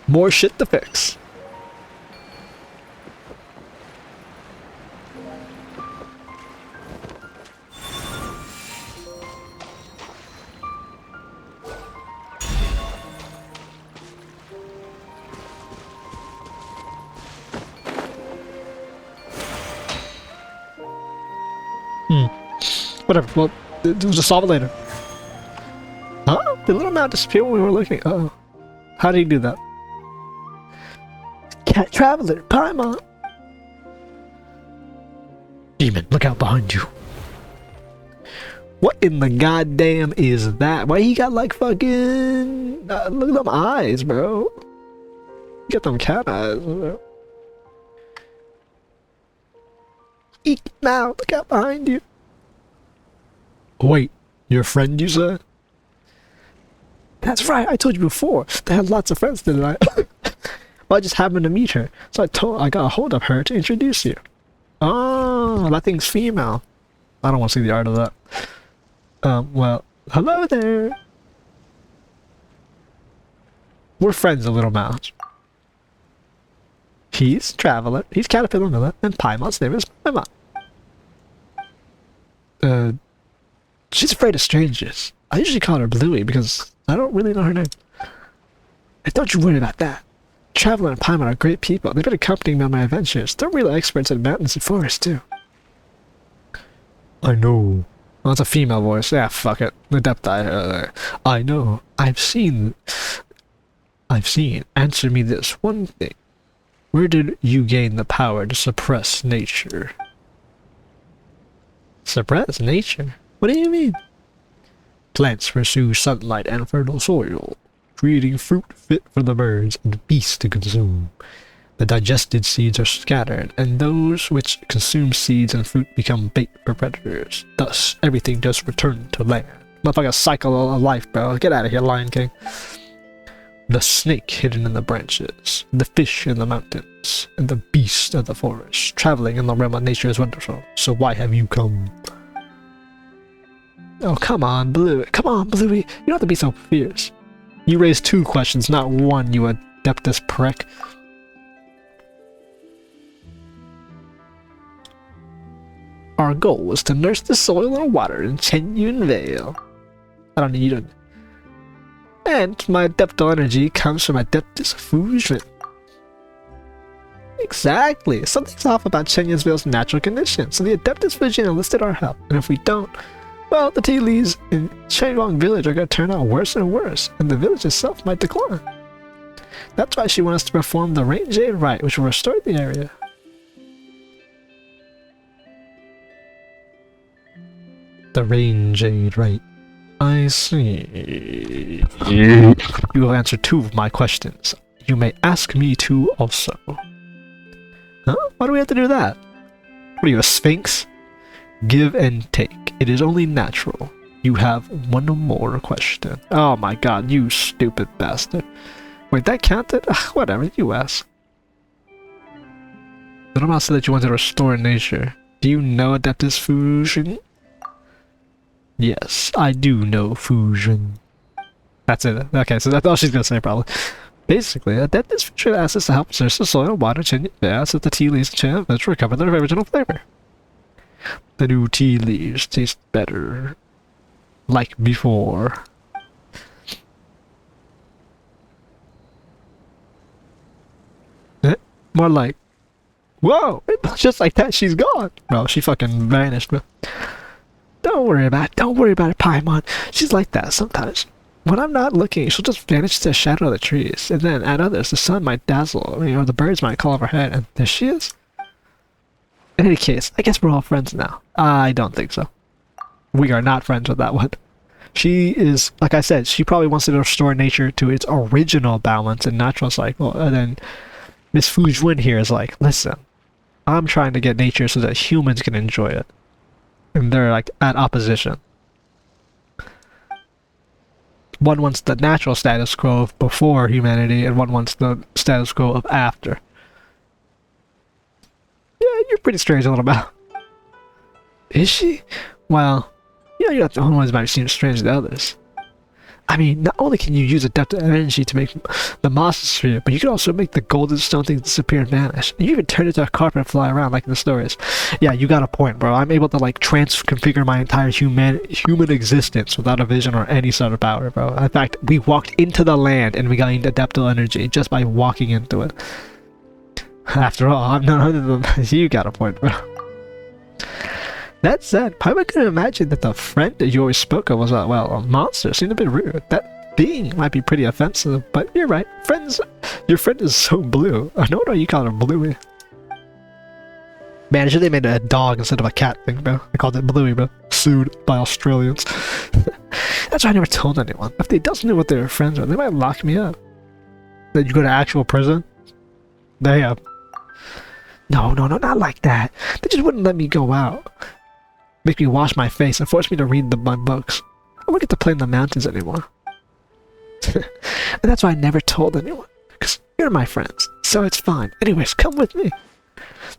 More shit to fix. Whatever, well, we'll just solve it later. Huh? The little map disappeared when we were looking. Uh-oh. How did he do that? Cat Traveler, Paimon! Demon, look out behind you. What in the goddamn is that? Why he got like fucking... look at them eyes, bro. You got them cat eyes, bro. Eek, now, look out behind you. Wait, your friend you said? That's right, I told you before. They had lots of friends, didn't I? Well, I just happened to meet her, so I got a hold of her to introduce you. Oh, that thing's female. I don't want to see the art of that. Well, hello there. We're friends, a little mouse. He's Traveler, he's Caterpillar Miller, and Paimon's name is Paimon. She's afraid of strangers. I usually call her Bluey because I don't really know her name. And don't you worry about that. Traveler and Paimon are great people. They've been accompanying me on my adventures. They're real experts in mountains and forests, too. I know. Well, that's a female voice. Yeah, fuck it. The depth I know. I've seen. Answer me this one thing. Where did you gain the power to suppress nature? Suppress nature? What do you mean? Plants pursue sunlight and fertile soil, creating fruit fit for the birds and beasts to consume. The digested seeds are scattered, and those which consume seeds and fruit become bait for predators. Thus, everything does return to land. Motherfucker, cycle of life, bro. Get out of here, Lion King. The snake hidden in the branches, the fish in the mountains, and the beast of the forest. Traveling in the realm of nature is wonderful, so why have you come? Oh, come on, Bluey. Come on, Bluey. You don't have to be so fierce. You raised 2 questions, not 1, you adeptus prick. Our goal was to nurse the soil and water in Chenyu and Vale. I don't need it. And my adeptal energy comes from adeptus Fujin. Exactly. Something's off about Chenyu's Vale's natural conditions, so the adeptus Fujin enlisted our help, and if we don't, well, the tea leaves in Shenhuang village are going to turn out worse and worse, and the village itself might decline. That's why she wants us to perform the Jade rite, which will restore the area. The Jade rite. I see. You have answered 2 of my questions. You may ask me 2 also. Huh? Why do we have to do that? What are you, a sphinx? Give and take. It is only natural. You have 1 more question. Oh my god, you stupid bastard. Wait, that counted? Ugh, whatever, you ask. Little Mouse said that you want to restore nature. Do you know Adeptus Fujin? Yes, I do know Fujin. That's it. Okay, so that's all she's gonna say probably. Basically, Adeptus Fujin asks us to help nurse the soil and water Chenyu so that the tea leaves and Chenyu recover their original flavor. The new tea leaves taste better. Like before. More like, whoa! Just like that, she's gone. Bro, she fucking vanished, bro. Don't worry about it, Paimon. She's like that sometimes. When I'm not looking, she'll just vanish to the shadow of the trees. And then at others, the sun might dazzle, or the birds might call overhead, and there she is. In any case, I guess we're all friends now. I don't think so. We are not friends with that one. She is, like I said, she probably wants to restore nature to its original balance and natural cycle, and then Miss Fujin here is like, listen, I'm trying to get nature so that humans can enjoy it. And they're like at opposition. One wants the natural status quo of before humanity, and one wants the status quo of after. Yeah, you're pretty strange, a little bit. Is she? Well, you're not the only ones that might seem strange to others. I mean, not only can you use adaptive energy to make the monster sphere, but you can also make the golden stone thing disappear and vanish. And you even turn it into a carpet and fly around like in the stories. Yeah, you got a point, bro. I'm able to like configure my entire human existence without a vision or any sort of power, bro. In fact, we walked into the land and we gained adaptive energy just by walking into it. After all, I'm not other than you got a point, bro. That said, Paimon couldn't imagine that the friend that you always spoke of was, well, a monster. Seemed a bit rude. That being might be pretty offensive, but you're right. Your friend is so blue. I know why you call her Bluey. Man, I should have made it a dog instead of a cat thing, bro. I called it Bluey, bro. Sued by Australians. That's why I never told anyone. If they doesn't know what they were friends with, they might lock me up. Then you go to actual prison? Damn. No, not like that. They just wouldn't let me go out. Make me wash my face and force me to read my books. I won't get to play in the mountains anymore. And that's why I never told anyone. Because you're my friends, so it's fine. Anyways, come with me.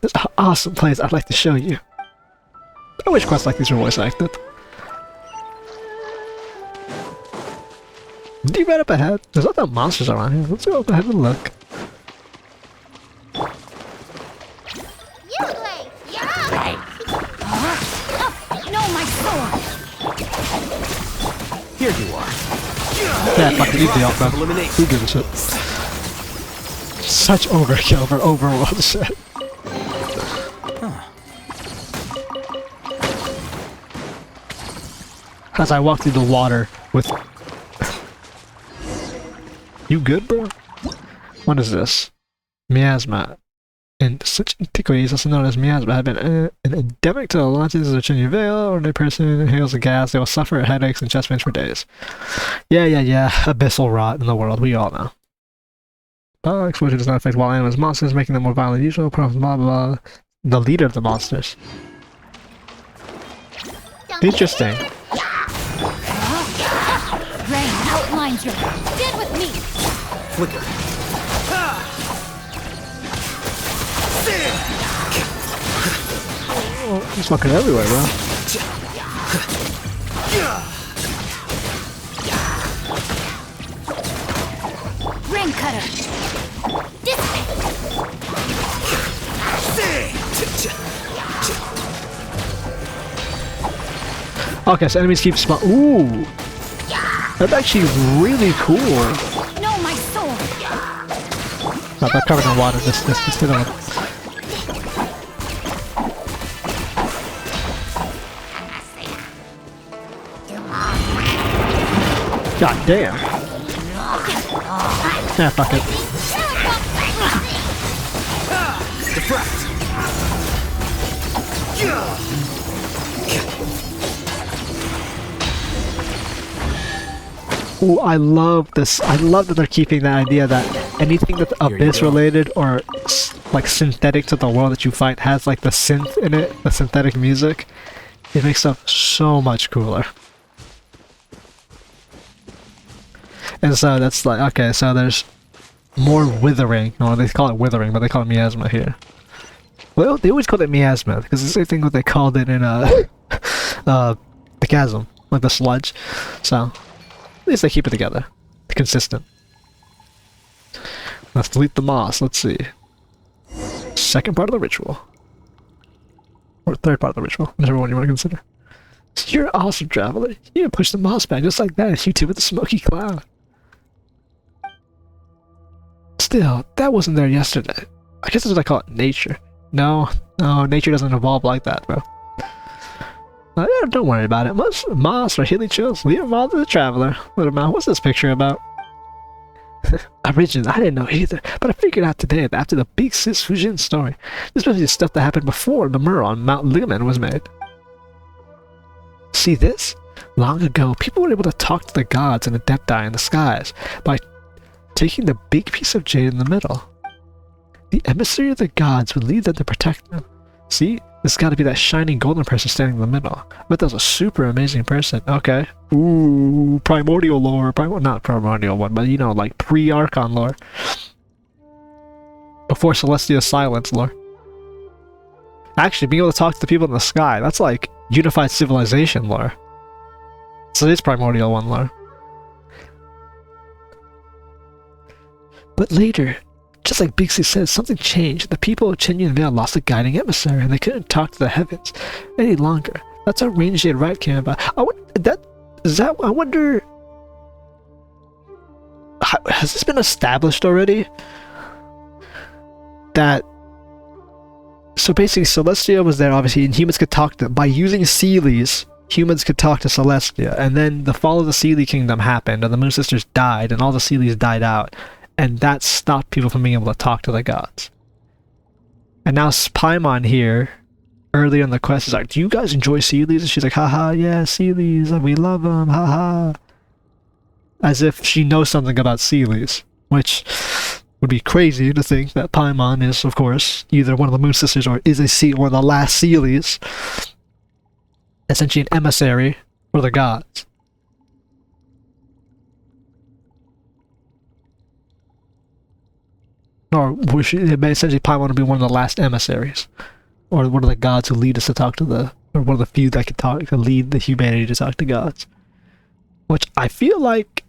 There's an awesome place I'd like to show you. I wish quests like these were voice acted. Do you right up ahead? There's a lot of monsters around here. Let's go up ahead and look. Here you are. Yeah, fucking eat the elk, bro. Who gives a shit? Such overkill for overworld shit. As I walk through the water with... You good, bro? What is this? Miasma. In such antiquities, also known as miasma, have been an endemic to the launches of the Chenyu Vale. When a person inhales a gas, they will suffer headaches and chest pains for days. Yeah. Abyssal rot in the world, we all know. Exposure does not affect wild animals, monsters, making them more violent than usual. Blah, blah, blah. The leader of the monsters. Interesting. Rain outlines your dead with me. Flicker. Oh, he's fucking everywhere, bro. Rain cutter. Okay, so enemies keep spawn. Ooh, that's actually really cool. No, my sword. Oh, they're covered in water. This hit on. God damn. Yeah, fuck it. Deflect. Ooh, I love this. I love that they're keeping the idea that anything that's abyss related or like synthetic to the world that you fight has like the synth in it, the synthetic music. It makes stuff so much cooler. And so that's like, okay, so there's more withering. No, they call it withering, but they call it miasma here. Well, they always call it miasma because it's the same thing what they called it in the chasm, like the sludge. So at least they keep it together, consistent. Let's delete the moss. Let's see. Second part of the ritual, or third part of the ritual, whichever one you want to consider. So you're an awesome traveler. You can push the moss back just like that, and you too with the smoky cloud. Still, that wasn't there yesterday. I guess that's what I call it nature. No, nature doesn't evolve like that, bro. Don't worry about it. Moss or hilly chills, leave them all to the traveler. Little mouth, what's this picture about? Originally, I didn't know either, but I figured out today that after the big sis Fujin story, this must be the stuff that happened before the mural on Mount Ligament was made. See this? Long ago, people were able to talk to the gods and the Adepti in the skies by taking the big piece of jade in the middle. The emissary of the gods would lead them to protect them. See? There's gotta be that shining golden person standing in the middle. But that was a super amazing person. Okay. Ooh, primordial lore. Not primordial one, but you know, like pre-Archon lore. Before Celestia Silence lore. Actually, being able to talk to the people in the sky, that's like unified civilization lore. So it is primordial one lore. But later, just like Big Sis says, something changed. The people of Chenyu and Vale lost a guiding emissary, and they couldn't talk to the heavens any longer. That's how Range Jade Right came about. I wonder... Has this been established already? That... So basically, Celestia was there, obviously, and humans could talk to... By using Seelies, humans could talk to Celestia, and then the fall of the Seelie Kingdom happened, and the Moon Sisters died, and all the Seelies died out. And that stopped people from being able to talk to the gods. And now Paimon here, earlier in the quest, is like, do you guys enjoy Seelies? And she's like, haha, yeah, Seelies, we love them, haha. As if she knows something about Seelies, which would be crazy to think that Paimon is, of course, either one of the Moon Sisters or is one of the last Seelies. Essentially an emissary for the gods. Or essentially Paimon would be one of the last emissaries. Or one of the gods who lead us to talk to the... Or one of the few that could lead the humanity to talk to gods. Which I feel like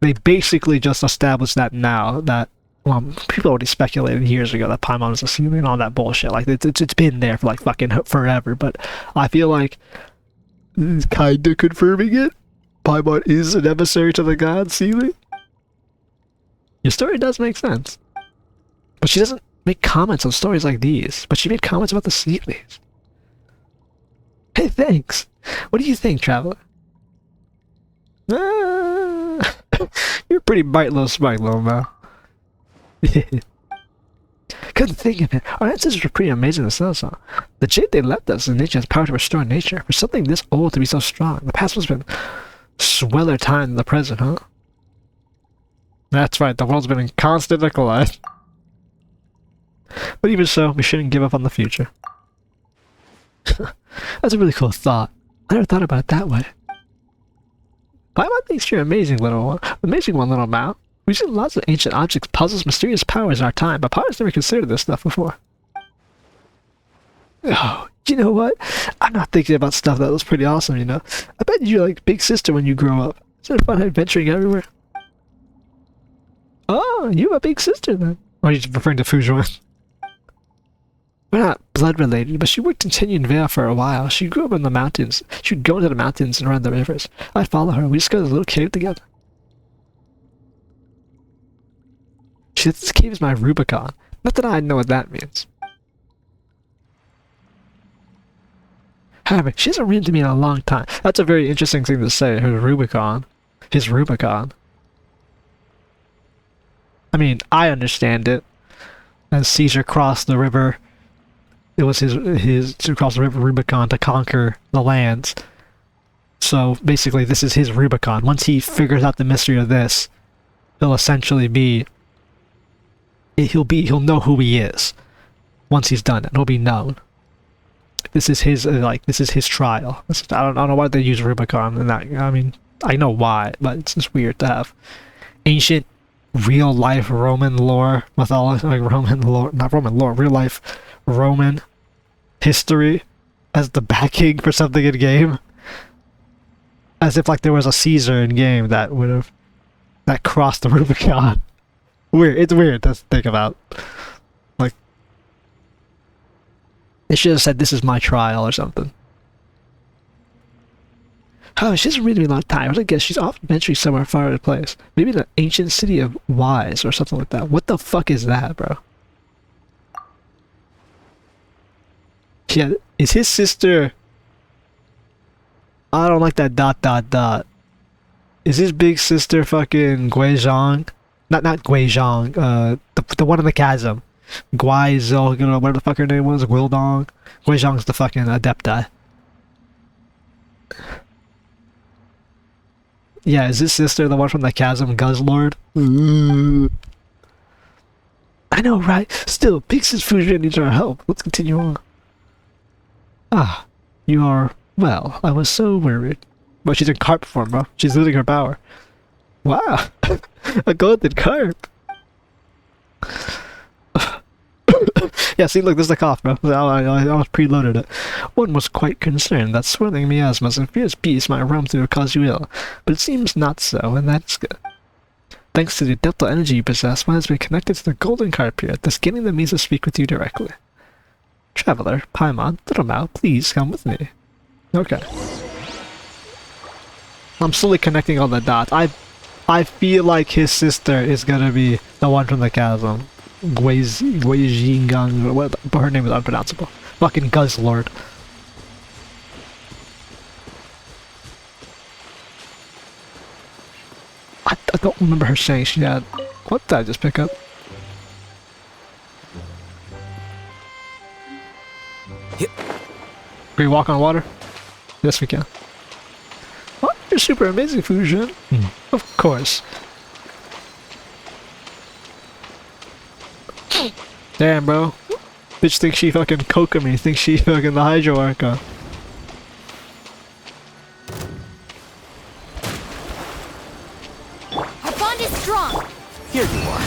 they basically just established that now. That, well, people already speculated years ago that Paimon was a Seelie and all that bullshit. Like, it's been there for like fucking forever. But I feel like it's kinda confirming it. Paimon is an emissary to the gods, Seelie. Your story does make sense. But she doesn't make comments on stories like these. But she made comments about the Seelies. Hey, thanks. What do you think, Traveler? You're a pretty bright little spike, little man. Couldn't think of it. Our ancestors were pretty amazing to know so. The jade they left us in nature has power to restore nature. For something this old to be so strong, the past must have been sweller time than the present, huh? That's right, the world's been in constant decline. But even so, we shouldn't give up on the future. That's a really cool thought. I never thought about it that way. Paimon thinks you're amazing, little one. Amazing one, little Mao. We've seen lots of ancient objects, puzzles, mysterious powers in our time, but Paimon never considered this stuff before. Oh, you know what? I'm not thinking about stuff that was pretty awesome, you know? I bet you're like big sister when you grow up. Isn't it fun adventuring everywhere? Oh, you have a big sister then. Or are you referring to Fujin? We're not blood related, but she worked in Chenyu and Vale for a while. She grew up in the mountains. She would go into the mountains and around the rivers. I'd follow her. We just go to the little cave together. She said this cave is my Rubicon. Not that I know what that means. However, she hasn't written to me in a long time. That's a very interesting thing to say, her Rubicon. His Rubicon. I mean, I understand it. As Caesar crossed the river, it was his to cross the river Rubicon to conquer the lands. So basically, this is his Rubicon. Once he figures out the mystery of this, he'll essentially be. He'll know who he is. Once he's done it, he'll be known. This is his this is his trial. I don't know why they use Rubicon in that. I mean, I know why, but it's just weird to have ancient, real life Roman lore mythology, like Roman lore, not Roman lore, real life Roman history as the backing for something in game. As if like there was a Caesar in game that crossed the Rubicon. Weird. It's weird to think about. Like, they should have said this is my trial or something. Oh, she hasn't really been a long time. I guess she's off venturing somewhere far out of place. Maybe the ancient city of Wise or something like that. What the fuck is that, bro? Yeah, is his sister... I don't like that ... Is his big sister fucking Guizhong? Not Guizhong, the one in the chasm. Guizhong, you know, whatever the fuck her name was, Guildong. Guizhong's the fucking Adepti. Yeah, is his sister the one from the chasm, Guzzlord? I know, right? Still, Big Sis Fujin needs our help. Let's continue on. Ah, you are... Well, I was so worried. But she's in carp form, bro. She's losing her power. Wow! A golden carp! Yeah, see, look, there's the cough, bro. I was preloaded it. One was quite concerned that swirling miasmas and fierce beasts might roam through and cause you ill, but it seems not so, and that's good. Thanks to the adeptal energy you possess, one has been connected to the golden carp here, thus getting the means to speak with you directly. Traveler, Paimon, Little Mao, please come with me. Okay. I'm slowly connecting all the dots. I feel like his sister is gonna be the one from the chasm. Guizhingang, what, but her name is unpronounceable. Fucking Guzzlord. I don't remember her saying she had... What did I just pick up? Yep. Can we walk on water? Yes, we can. Oh, you're super amazing, Fujin. Of course. Damn, bro. Bitch thinks she fucking coca me. Thinks she fucking the Hydro Arca. Our bond is strong. Here you are.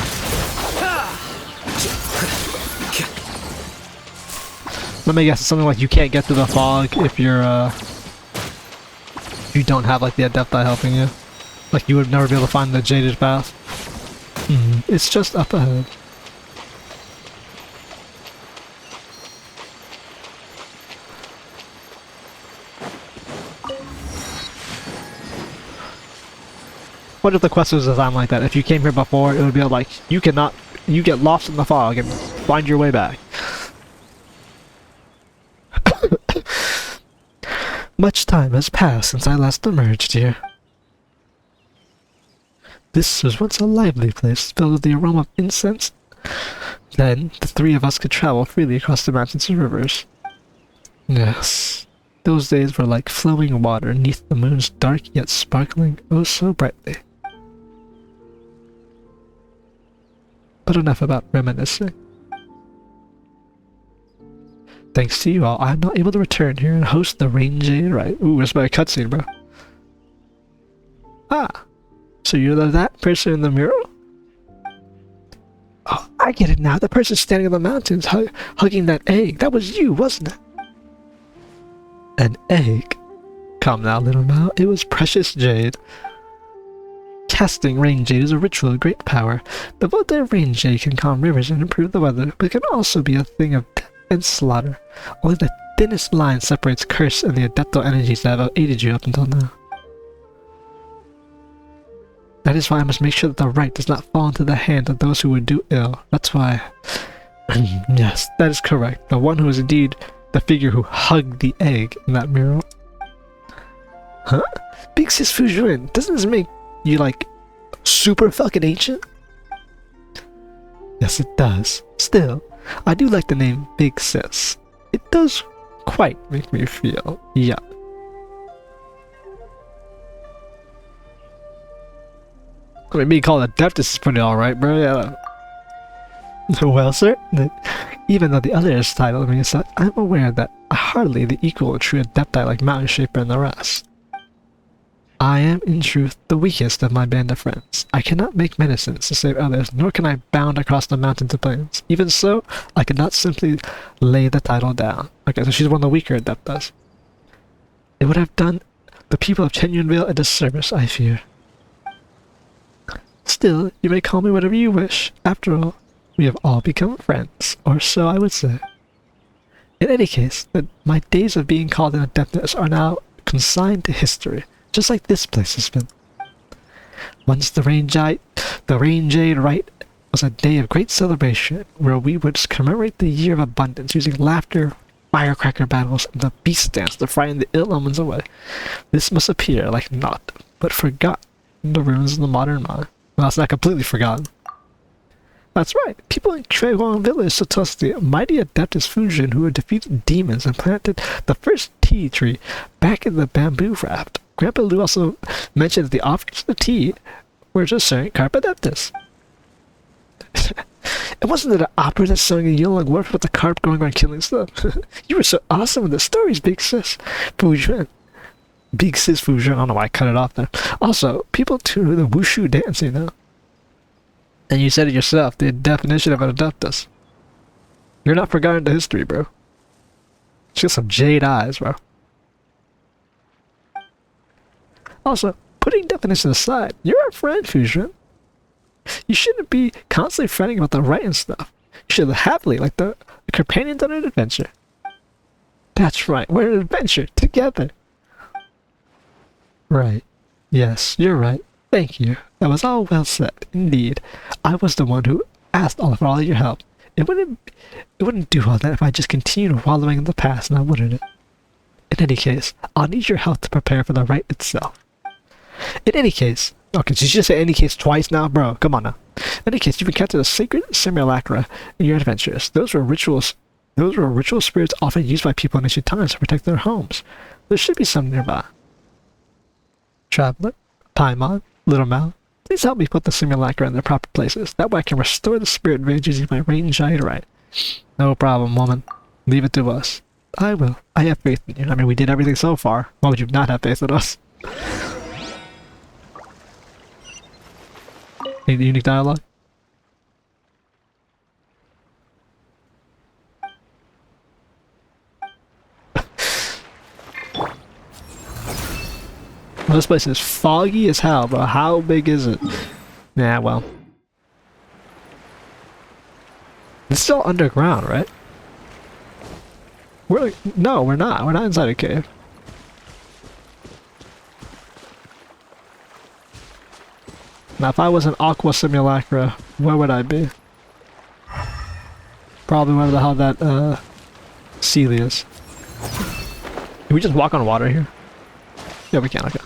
Let me guess, it's something like you can't get through the fog if you're, you don't have, like, the Adepti helping you. Like, you would never be able to find the Jaded path. It's just up ahead. What if the quest was designed like that? If you came here before, it would be like, you get lost in the fog and find your way back. Much time has passed since I last emerged here. This was once a lively place filled with the aroma of incense. Then, the three of us could travel freely across the mountains and rivers. Yes, those days were like flowing water neath the moon's dark yet sparkling oh so brightly. But enough about reminiscing. Thanks to you all, I am not able to return here and host the Jade right. Ooh, it's my cutscene, bro. Ah, so you're that person in the mural? Oh, I get it now. The person standing on the mountains hugging that egg. That was you, wasn't it? An egg? Come now, little Mao. It was precious jade. Casting rain jade is a ritual of great power. The Vale rain jade can calm rivers and improve the weather, but it can also be a thing of death and slaughter. Only the thinnest line separates curse and the adeptal energies that have aided you up until now. That is why I must make sure that the right does not fall into the hands of those who would do ill. That's why... Yes, that is correct. The one who is indeed the figure who hugged the egg in that mural. Huh? Big Sis Fujin, doesn't this make you, like, super fucking ancient? Yes, it does. Still, I do like the name Big Sis. It does quite make me feel young. I mean, being called Adeptus is pretty alright, bro. Yeah. Well, sir, even though the others titled me as such, I'm aware that I'm hardly the equal of true Adepti like Mountain Shaper and the rest. I am, in truth, the weakest of my band of friends. I cannot make medicines to save others, nor can I bound across the mountains and plains. Even so, I could not simply lay the title down. Okay, so she's one of the weaker Adeptas. It would have done the people of Chenyu and Vale a disservice, I fear. Still, you may call me whatever you wish. After all, we have all become friends, or so I would say. In any case, my days of being called an Adeptus are now consigned to history, just like this place has been. Once the Rain Jade Rite was a day of great celebration, where we would commemorate the year of abundance using laughter, firecracker battles, and the beast dance to frighten the ill omens away. This must appear like naught, but forgotten in the ruins of the modern mind. Well, it's not completely forgotten. That's right, people in 𝐿𝐴𝐻𝐿 village still trust the mighty Adeptus Fujin who had defeated demons and planted the first tea tree back in the bamboo raft. Grandpa Lou also mentioned that the offerings of the tea were just saying carp Adeptus. It wasn't an opera that sung a yellow word about the carp going around killing stuff. You were so awesome with the stories, Big Sis Fujin. Big Sis Fujin, I don't know why I cut it off there. Also, people tune to the wushu dance, you know. And you said it yourself, the definition of an Adeptus. You're not forgotten the history, bro. She got some jade eyes, bro. Also, putting definition aside, you're our friend, Fujin. You shouldn't be constantly fretting about the right and stuff. You should live happily like the companions on an adventure. That's right, we're an adventure together. Right. Yes, you're right. Thank you. That was all well said. Indeed. I was the one who asked for all your help. It wouldn't do all that if I just continued wallowing in the past, now wouldn't it? In any case, I'll need your help to prepare for the rite itself. In any case, okay, so you just say any case twice now? Bro, come on now. In any case, you've encountered a sacred simulacra in your adventures. Those were ritual spirits often used by people in ancient times to protect their homes. There should be some nearby. Traveler, Paimon, Little Mal, please help me put the simulacra in their proper places. That way I can restore the spirit rage using my range Jade. No problem, woman. Leave it to us. I will. I have faith in you. I mean, we did everything so far. Why would you not have faith in us? Need the unique dialogue? Well, this place is foggy as hell, bro. How big is it? Yeah, well. It's still underground, right? No, we're not. We're not inside a cave. Now, if I was an Aqua Simulacra, where would I be? Probably wherever the hell that, seal is. Can we just walk on water here? Yeah, we can, okay.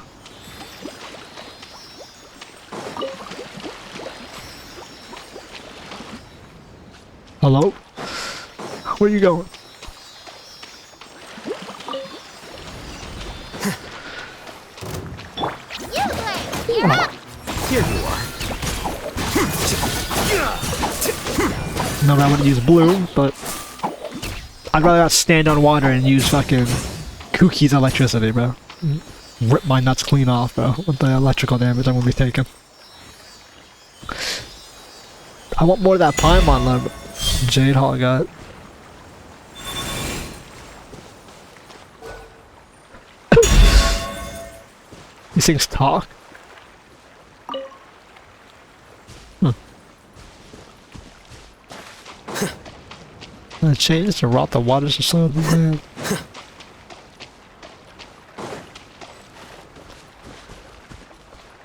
Hello? Where are you going? You're up. Here you are. No, I wouldn't use blue, but I'd rather not stand on water and use fucking Kuki's electricity, bro. Rip my nuts clean off, bro, with the electrical damage I'm gonna be taking. I want more of that Paimon though. Jade Hall got. These things talk? The change to rot the waters of some of the land.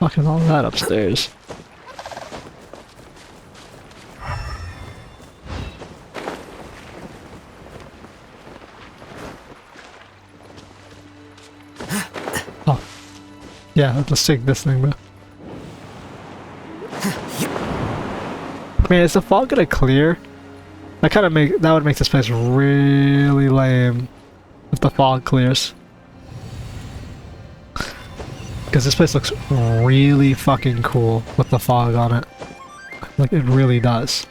Fucking all that upstairs. Oh. Yeah, let's take this thing, bro. Man, is the fog gonna clear? That would make this place really lame if the fog clears. Because this place looks really fucking cool with the fog on it. Like, it really does.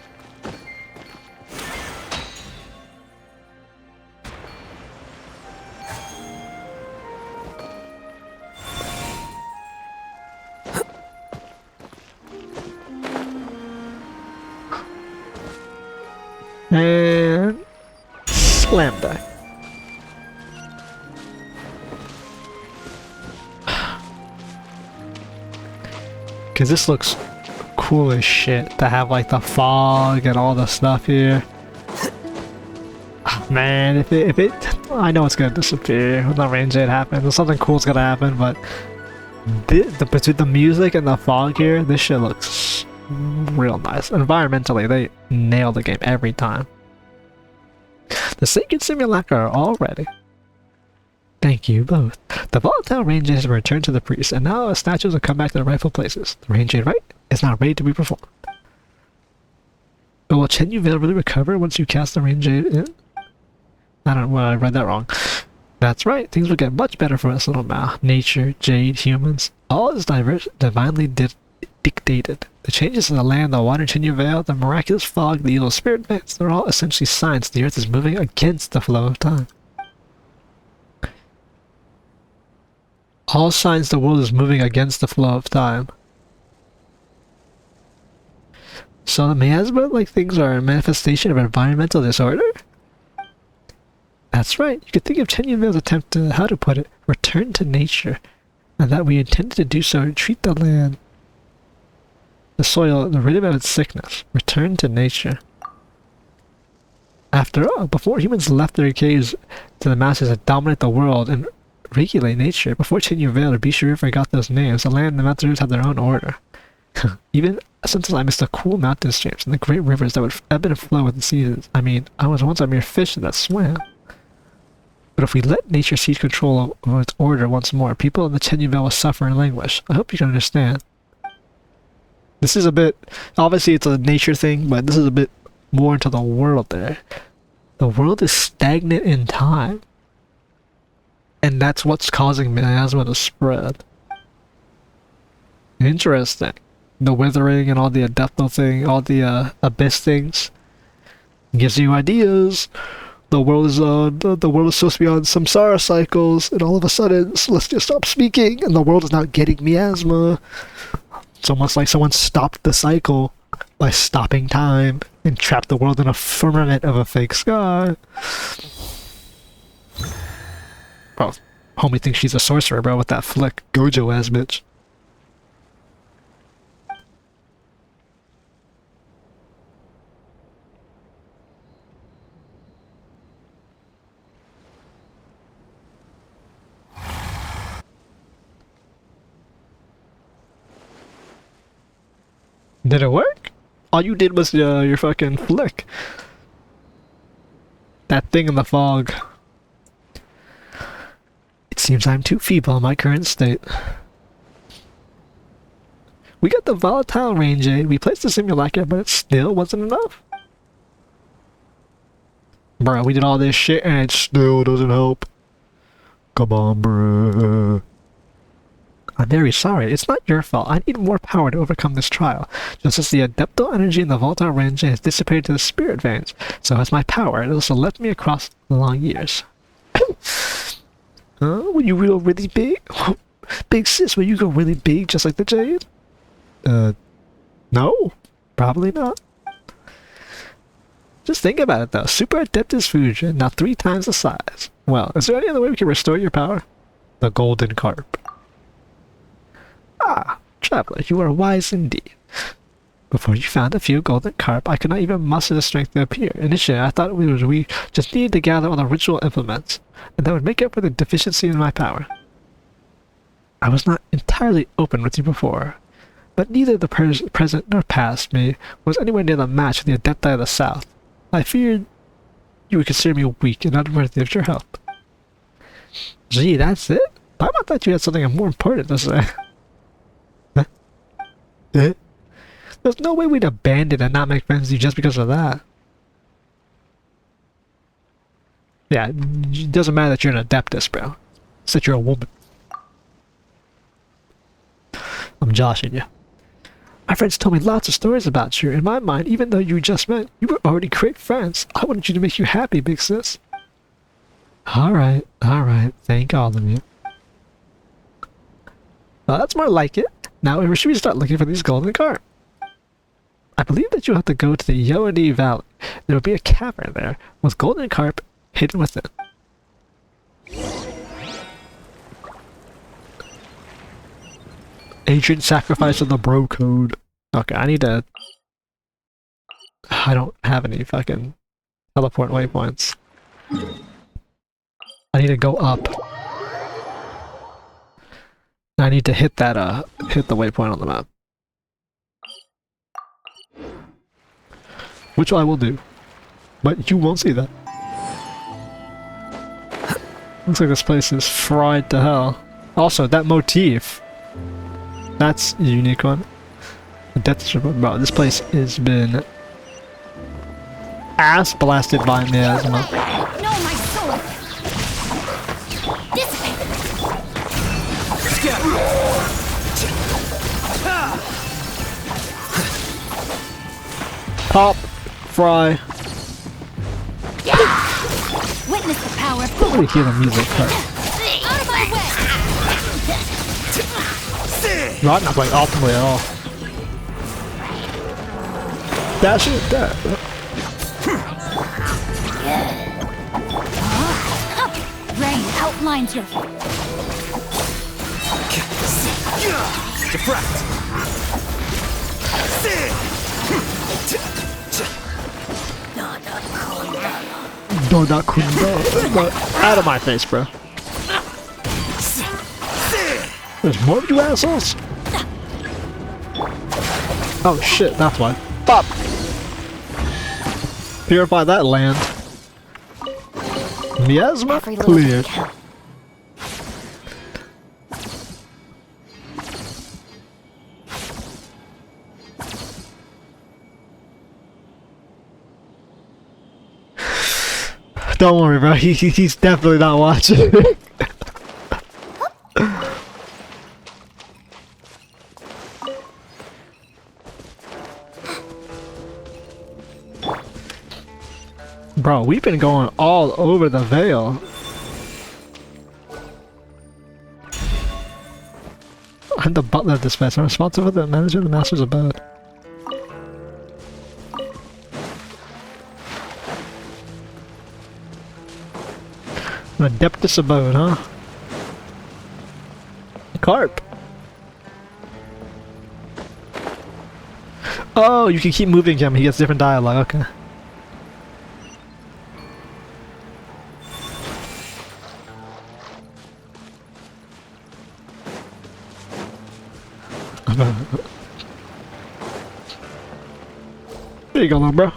And slam dunk. Cause this looks cool as shit to have like the fog and all the stuff here. Man, if it I know it's gonna disappear when the range aid happens. Something cool's gonna happen, but between the music and the fog here, this shit looks real nice. Environmentally, they nail the game every time. The sacred simulacra are all ready. Thank you both. The volatile range aid has returned to the priest, and now our statues will come back to their rightful places. The range aid rite is now ready to be performed. But will Chenyu Vale really recover once you cast the range aid in? I don't know, I read that wrong. That's right, things will get much better for us, little Mal. Nature, Jade, humans, all is divinely dictated. The changes in the land, the water in Chenyu Vale, the miraculous fog, the evil spirit bands, they're all essentially signs the earth is moving against the flow of time. All signs the world is moving against the flow of time. So the miasma, like things are a manifestation of environmental disorder? That's right, you could think of Chenyu Vale's attempt to, how to put it, return to nature, and that we intended to do so and treat the land the soil, the rhythm of its sickness. Return to nature. After all, before humans left their caves to the masses that dominate the world and regulate nature, before Chenyu Vale or Bishu River got those names, the land and the mountains had their own order. Even since I missed the cool mountain streams and the great rivers that would ebb and flow with the seasons. I mean, I was once a mere fish that swam. But if we let nature seize control of its order once more, people in the Chenyu Vale will suffer and languish. I hope you can understand. This is a bit... Obviously it's a nature thing, but this is a bit more into the world there. The world is stagnant in time. And that's what's causing miasma to spread. Interesting. The withering and all the adepto thing, all the abyss things. Gives you ideas. The world is supposed to be on samsara cycles, and all of a sudden Celestia stopped speaking, and the world is now getting miasma. It's almost like someone stopped the cycle by stopping time and trapped the world in a firmament of a fake sky. Bro, homie thinks she's a sorcerer, bro, with that flick. Gojo ass bitch. Did it work? All you did was your fucking flick. That thing in the fog. It seems I'm too feeble in my current state. We got the volatile range aid, we placed the simulacra, but it still wasn't enough. Bro, we did all this shit and it still doesn't help. Come on, bro. I'm very sorry, it's not your fault. I need more power to overcome this trial. Just as the adeptal energy in the volatile range has dissipated to the spirit veins, so has my power. It also left me across the long years. When you grow really big? Big sis, will you go really big just like the Jade? No. Probably not. Just think about it though. Super Adeptus Fujin, now 3 times the size. Well, is there any other way we can restore your power? The golden carp. Ah, traveler, you are wise indeed. Before you found a few golden carp, I could not even muster the strength to appear. Initially, I thought we just needed to gather all the ritual implements, and that would make up for the deficiency in my power. I was not entirely open with you before, but neither the present nor past me was anywhere near the match of the Adepti of the South. I feared you would consider me weak and unworthy of your help. Gee, that's it? I thought you had something more important to say. Huh? There's no way we'd abandon and not make friends with you just because of that. Yeah, it doesn't matter that you're an Adeptus, bro. It's that you're a woman. I'm joshing you. My friends told me lots of stories about you. In my mind, even though you just met, you were already great friends. I wanted you to make you happy, big sis. Alright. Thank all of you. Well, that's more like it. Now, should we start looking for these golden carp? I believe that you have to go to the Yodi Valley. There will be a cavern there, with golden carp hidden within. Ancient sacrifice of the Brocade. Okay, I need to... I don't have any fucking teleport waypoints. I need to go up. I need to hit that, hit the waypoint on the map. Which I will do. But you won't see that. Looks like this place is fried to hell. Also, that motif. That's a unique one. The death strip, bro, this place has been ass blasted by miasma. No, my soul. Pop, fry. Witness the power. Let me hear the music cut. Out of my way. Not like optimally at all. Dash it, that. Rain outlines your. Deflect. Doda Kunda. Out of my face, bro. There's more of you assholes. Oh shit, that's why. Pop! Purify that land. Miasma cleared. Don't worry, bro. He's definitely not watching. Bro, we've been going all over the Vale. I'm the butler of this place. I'm responsible for the manager of the master's abode. An adeptus abode, huh? Carp. Oh, you can keep moving him. He gets different dialogue. Okay. There you go, little bro.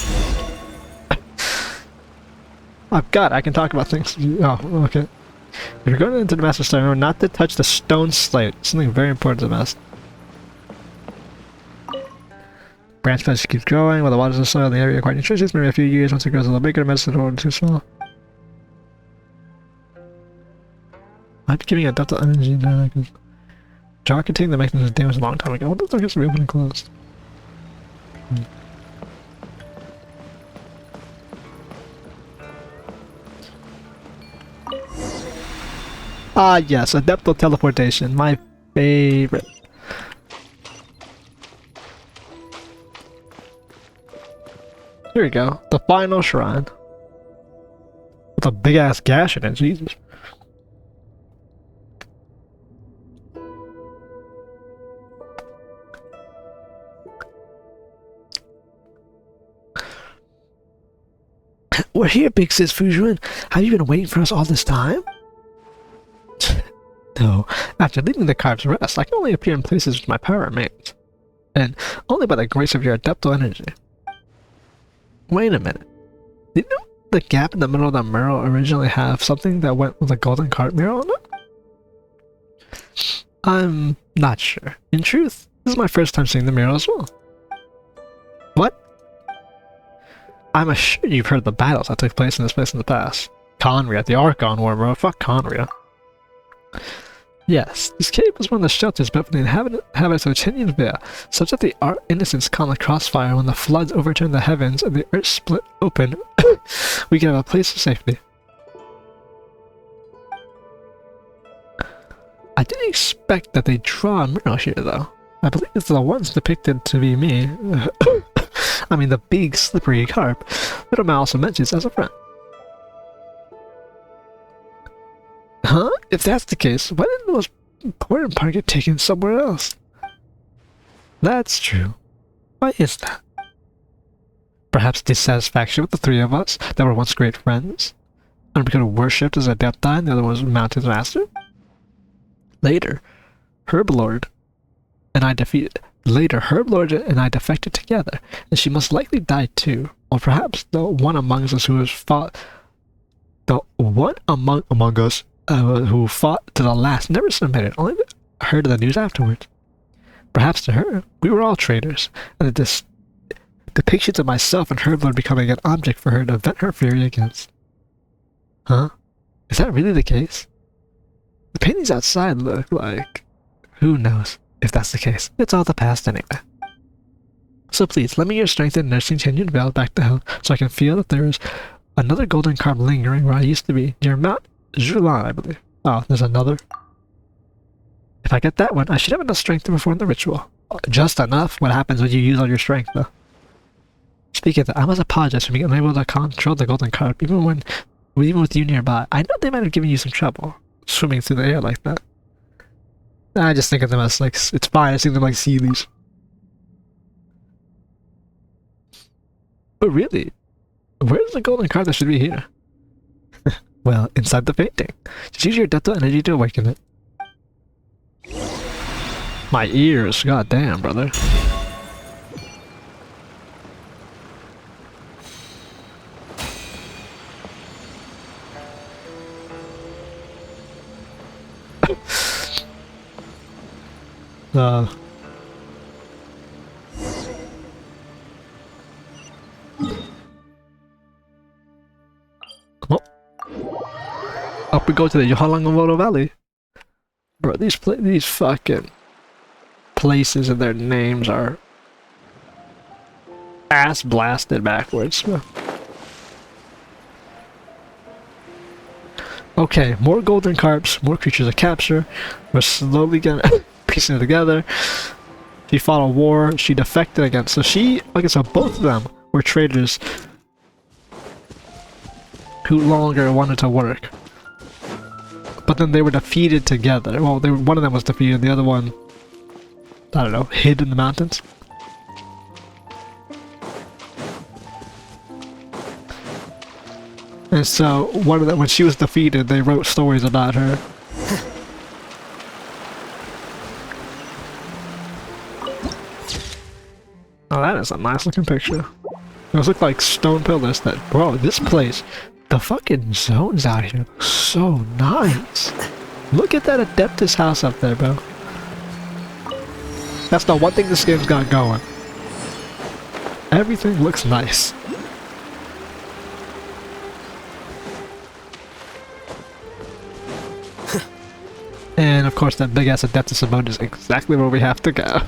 Oh god, I can talk about things. Oh, okay. If you're going into the master stone, remember not to touch the stone slate. Something very important to the master. Branch plant keeps growing while the waters of the soil in the area are quite nutritious. Maybe a few years once it grows a little bigger, the medicine will too small. I'm giving a ductile energy there. Jar containing the mechanism was damaged a long time ago. What does it reopen and closed? Ah yes, adeptal teleportation, my favorite. Here we go, the final shrine. With a big ass gash in it, Jesus. We're here, big sis Fujin. Have you been waiting for us all this time? No. After leaving the Carp's rest, I can only appear in places with my power remains. And only by the grace of your adeptal energy. Wait a minute. Didn't the gap in the middle of the mural originally have something that went with a golden carp mural on it? I'm not sure. In truth, this is my first time seeing the mural as well. What? I'm assured you've heard of the battles that took place in this place in the past. Conria, the Archon War, bro. Fuck Conria. Yes, this cave was one of the shelters built for the inhabitants of Chenyu Vale, such that the innocents caught in the crossfire when the floods overturned the heavens and the earth split open. We can have a place of safety. I didn't expect that they'd draw a mural here, though. I believe it's the ones depicted to be me. I mean, the big, slippery carp that Oma also mentions as a friend. Huh? If that's the case, why didn't the most important part get taken somewhere else? That's true. Why is that? Perhaps dissatisfaction with the three of us that were once great friends? And we could have worshipped as Adepti and the other one was Mountain Master? Later, Herblord and I defected together, and she must likely die too. Or perhaps the one among us who has fought... The one among us who fought to the last never submitted, only heard of the news afterwards. Perhaps to her, we were all traitors, and the depictions of myself and Herblord becoming an object for her to vent her fury against. Huh? Is that really the case? The paintings outside look like... Who knows if that's the case. It's all the past anyway. So please, lend me your strength in nursing Chenyu Vale back to health, so I can feel that there is another golden carp lingering where I used to be, near Mount Zhulan, I believe. Oh, there's another. If I get that one, I should have enough strength to perform the ritual. Just enough? What happens when you use all your strength, though? Speaking of that, I must apologize for being unable to control the golden carp, even with you nearby. I know they might have given you some trouble, swimming through the air like that. I just think of them as, like, it's fine, I see them like sea leaves. But really, where's the golden card that should be here? Well, inside the painting. Just use your Adepto energy to awaken it. My ears, god damn, brother. Come on. Up we go to the 𝐿𝐿𝐿𝐿𝐿𝐿𝐿𝐿𝐿 Valley. Bro, these fucking places and their names are ass blasted backwards, bro. Okay, more golden carps, more creatures to capture. We're slowly getting piecing it together. She fought a war, she defected again. So she, like I said, both of them were traitors who longer wanted to work. But then they were defeated together. Well, one of them was defeated, the other one, I don't know, hid in the mountains. And so, one of them, when she was defeated, they wrote stories about her. Oh, that is a nice looking picture. Those look like stone pillars that, bro, this place, the fucking zones out here look so nice. Look at that Adeptus house up there, bro. That's the one thing this game's got going. Everything looks nice. And of course that big ass Adeptus abode is exactly where we have to go.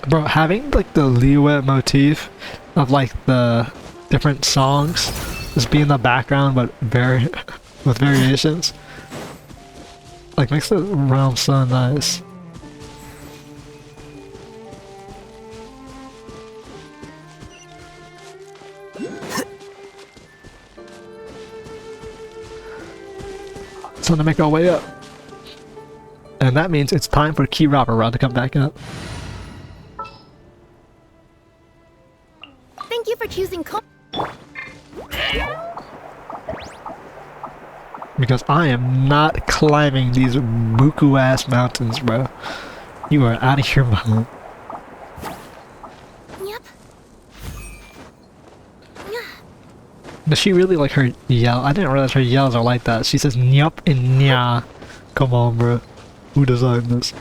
Bro, having like the Liyue motif of like the different songs just be in the background but with variations, like makes the realm so nice. So to make our way up. And that means it's time for 𝐿𝐿𝐿𝐿𝐿 to come back up. Thank you for choosing Because I am not climbing these buku ass mountains, bro. You are out of your mind. Yep. Does she really like her yell? I didn't realize her yells are like that. She says nyup and nya. Come on, bro. Who designed this?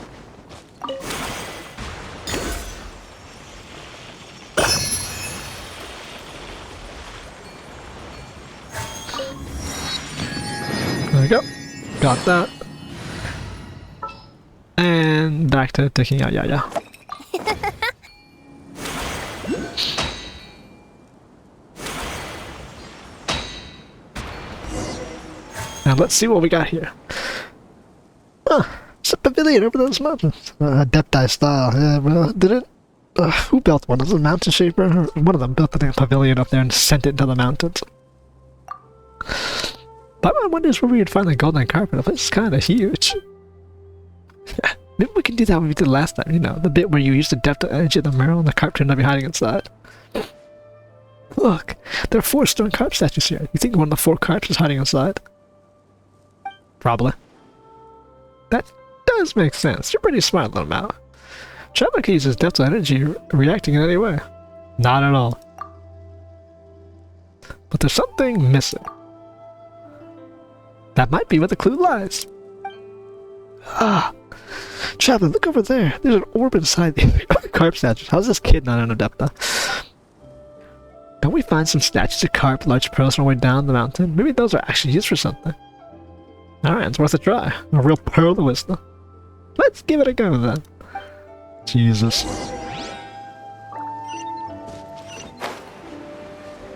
There we go. Got that. And back to taking out Yaya. Now let's see what we got here. Huh, it's a pavilion over those mountains. Adepti style, yeah, well, did it? Who built one? Was it a mountain shaper? One of them built the damn pavilion up there and sent it to the mountains. But I wonder where we would find the golden carpet. The place is kind of huge. Maybe we can do that what we did last time, you know, the bit where you used the depth of energy of the mirror and the carp turned out to be hiding inside. Look, there are 4 stone carp statues here. You think one of the 4 carps is hiding inside? Probably. That does make sense. You're pretty smart, little Mao. Traveler can use his depth of energy reacting in any way. Not at all. But there's something missing. That might be where the clue lies. Ah! Traveler, look over there. There's an orb inside the carp statues. How's this kid not an Adepta? Don't we find some statues of carp, large pearls on our way down the mountain? Maybe those are actually used for something. Alright, it's worth a try. A real pearl of wisdom. Let's give it a go then. Jesus.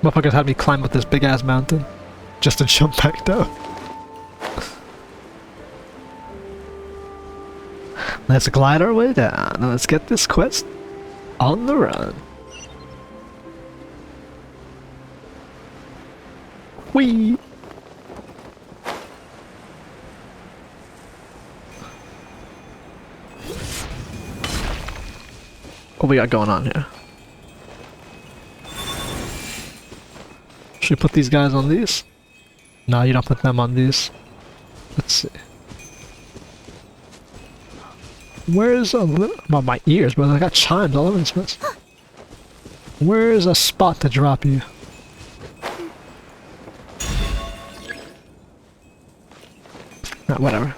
Motherfuckers had me climb up this big ass mountain just to jump back down. Let's glide our way down and let's get this quest on the run. Whee! What we got going on here? Should we put these guys on these? No, you don't put them on these. Let's see. Where's my ears, bro? I got chimes all over this mess. Where's a spot to drop you? Whatever.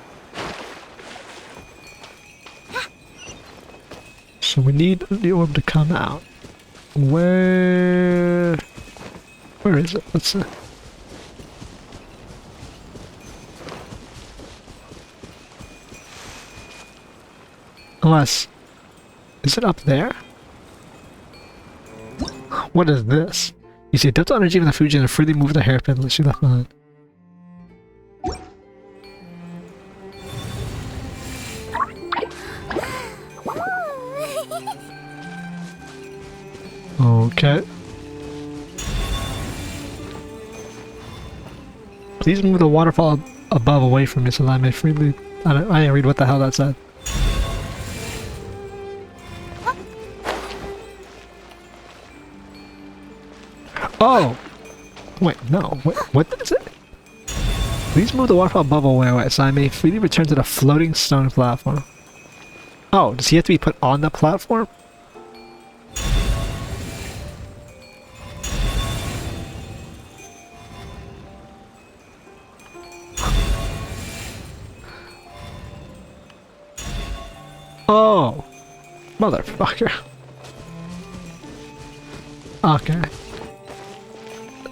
So we need the orb to come out. Where is it? Let's see. Unless, is it up there? What is this? You see delta energy from the Fujin and freely move the hairpin unless you left behind. Okay. Please move the waterfall above away from me so that I may freely... I didn't read what the hell that said. Oh! Wait, no. What is it? Please move the waterfall above away so I may freely return to the floating stone platform. Oh, does he have to be put on the platform? Oh, motherfucker. Okay.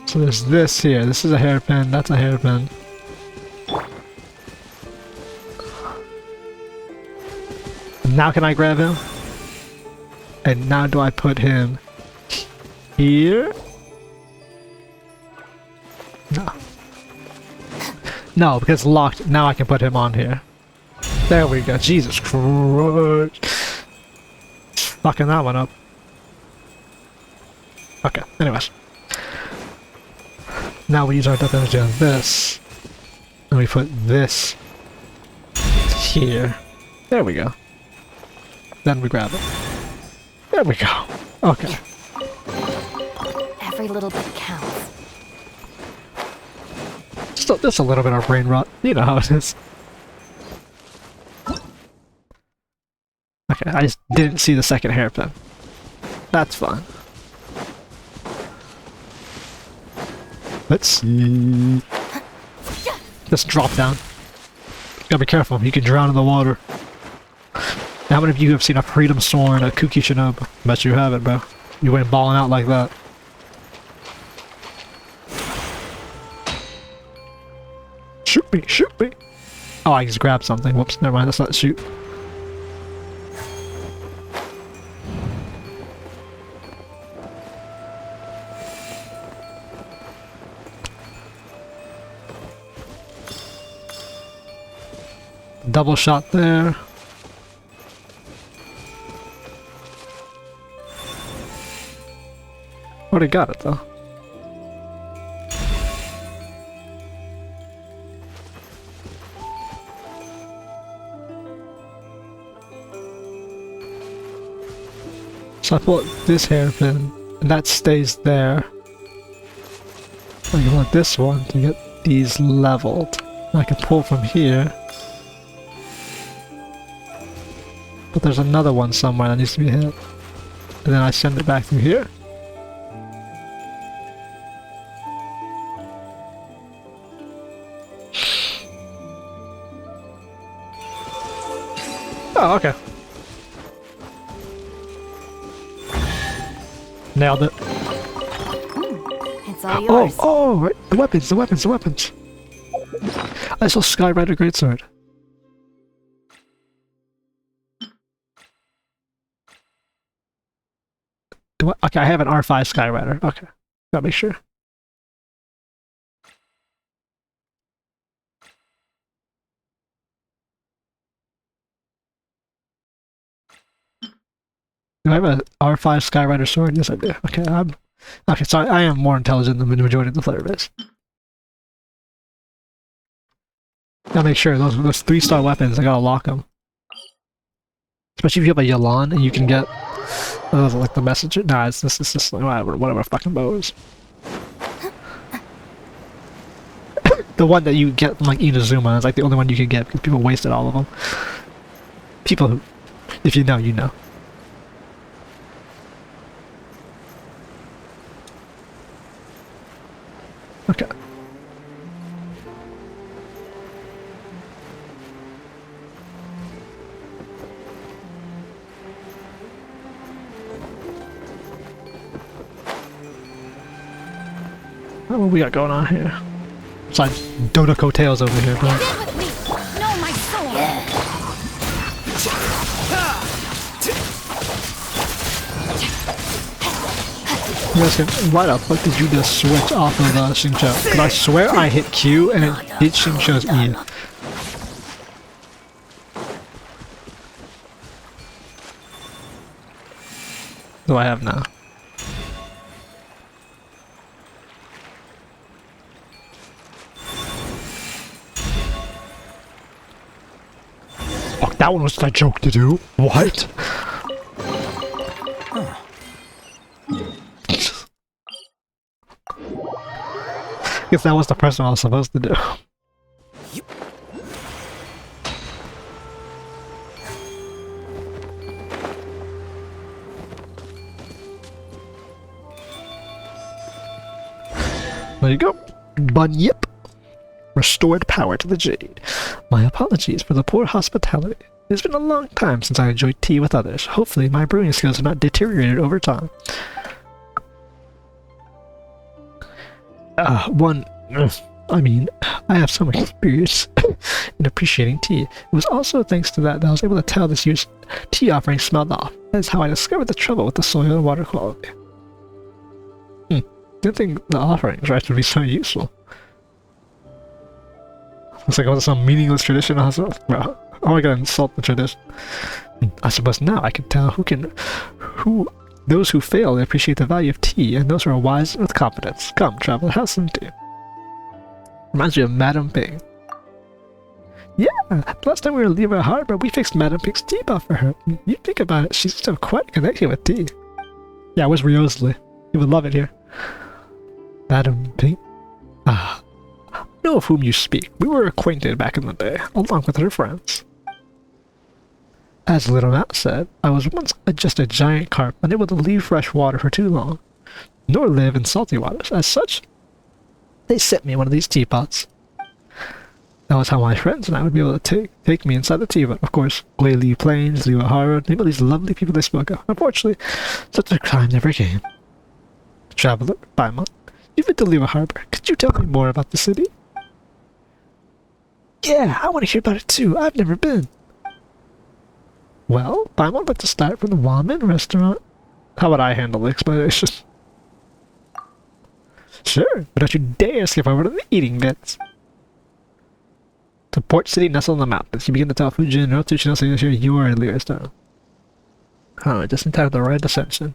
So there's this here. This is a hairpin. That's a hairpin. Now can I grab him? And now do I put him here? No. No, because it's locked. Now I can put him on here. There we go. Jesus Christ. Fucking that one up. Okay, anyways. Now we use our depth energy on this. And we put this here. There we go. Then we grab it. There we go. Okay. Every little bit counts. Still, just a little bit of brain rot. You know how it is. Okay, I just didn't see the second hairpin. That's fine. Let's see. Just drop down. Gotta be careful, you can drown in the water. How many of you have seen a Freedom Sword and a 𝐂𝐿𝐴𝐻𝐿? Bet you haven't, bro. You went balling out like that. Shoot me, shoot me! Oh, I just grabbed something. Whoops, never mind, that's not shoot. Double shot there. Already got it though. So I pull this hairpin, and that stays there. I want this one to get these leveled. I can pull from here. But there's another one somewhere that needs to be hit. And then I send it back through here. Oh, okay. Nailed it. It's all yours. Oh, right. The weapons, the weapons, the weapons. I saw Skywriter Greatsword. Okay, I have an R5 Skywriter. Okay, gotta make sure. Do I have an R5 Skywriter sword? Yes, I do. Okay, okay. Sorry, I am more intelligent than the majority of the player base. Gotta make sure those 3-star weapons, I gotta lock them. Especially if you have a Yalan and you can get like the messenger. Nah, it's just like whatever fucking bows. The one that you get from like Inazuma is like the only one you can get because people wasted all of them. People who, if you know, you know. Okay. What we got going on here? Besides Dota coattails over here, bro. Stand with me. Know my soul. You guys can, why the fuck did you just switch off of Xingqiu? Because I swear I hit Q and it hit Xingqiu's E. What do I have now? Fuck, that one was a joke to do. What? Guess that was the person I was supposed to do. There you go. Bunyip. Restored power to the Jade. My apologies for the poor hospitality. It's been a long time since I enjoyed tea with others. Hopefully my brewing skills have not deteriorated over time. I have so much experience in appreciating tea. It was also thanks to that I was able to tell this year's tea offering smelled off. That is how I discovered the trouble with the soil and water quality. Didn't think the offerings right would be so useful. It's like it was some meaningless tradition. I was like, bro, how am I gonna insult the tradition? I suppose now I can tell those who fail to appreciate the value of tea, and those who are wise with competence. Come, traveler, have some tea. Reminds me of Madam Ping. Yeah, the last time we were in Lever Harbor, we fixed Madam Ping's teapot for her. You think about it, she seems to have quite a connection with tea. Yeah, where's Riosley? He would love it here. Madam Ping? Ah, I know of whom you speak. We were acquainted back in the day, along with her friends. As Little Mouse said, I was once just a giant carp, unable to leave fresh water for too long, nor live in salty waters. As such, they sent me one of these teapots. That was how my friends and I would be able to take me inside the teapot. Of course, Guili Plains, Liwahara, maybe these lovely people they spoke of. Unfortunately, such a time never came. Traveler, Paimon, you've been to Liwahara. Could you tell me more about the city? Yeah, I want to hear about it too. I've never been. Well, Paimon, let's start from the ramen restaurant. How about I handle the explanation? Sure, but don't you dare skip over to the eating bits. The port city nestled in the mountains. You begin to tell Fujin and Rotsushi you are in Lyristone. Just in time for the right ascension.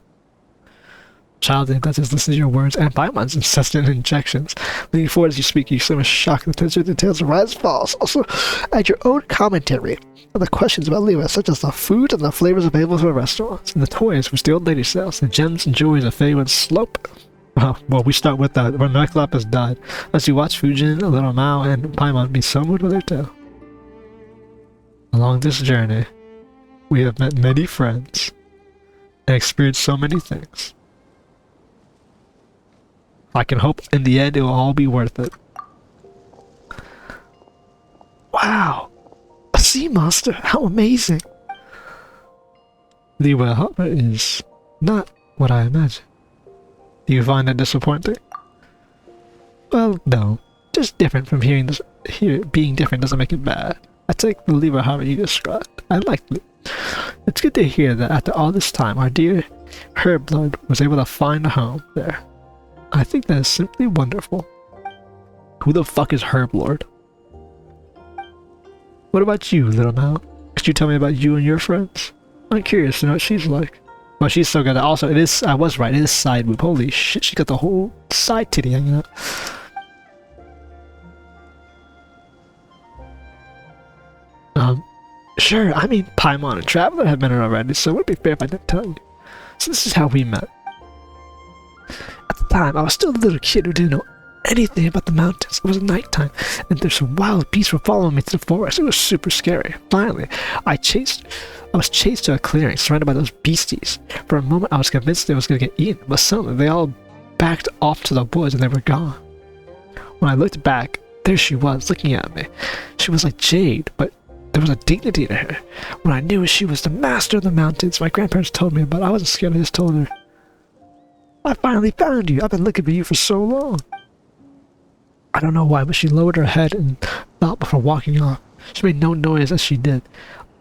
Child does listen to your words and Paimon's incessant injections. Leaning forward as you speak, you swim a shock of attention to details of rise falls. Also, add your own commentary on the questions about Lira, such as the food and the flavors available from the restaurants, and the toys which the old lady sells, the gems and jewelry of Feywind Slope. Well, we start with that when Nyclop has died. As you watch Fujin, Little Mao, and Paimon be so moved with their tale. Along this journey, we have met many friends and experienced so many things. I can hope in the end it will all be worth it. Wow! A sea monster! How amazing! The Hopper is not what I imagined. Do you find that disappointing? Well, no. Just different from being different doesn't make it bad. I take the Lever Harbor you described. I liked it. It's good to hear that after all this time, our dear Herblord was able to find a home there. I think that is simply wonderful. Who the fuck is Herblord? What about you, Little Mao? Could you tell me about you and your friends? I'm curious to know what she's like. Well, she's so good. Also, I was right, it is side boob. Holy shit, she got the whole side titty hanging out. Sure, I mean, Paimon and Traveler have met her already, so it would be fair if I didn't tell you. So this is how we met. At the time, I was still a little kid who didn't know anything about the mountains. It was nighttime, and there's some wild beasts were following me to the forest. It was super scary. Finally, I was chased to a clearing surrounded by those beasties. For a moment, I was convinced they was going to get eaten, but suddenly they all backed off to the woods and they were gone. When I looked back, there she was, looking at me. She was like Jade, but there was a dignity to her. When I knew she was the master of the mountains, my grandparents told me about it. I wasn't scared, I just told her, I finally found you. I've been looking for you for so long. I don't know why, but she lowered her head and thought before walking off. She made no noise as she did.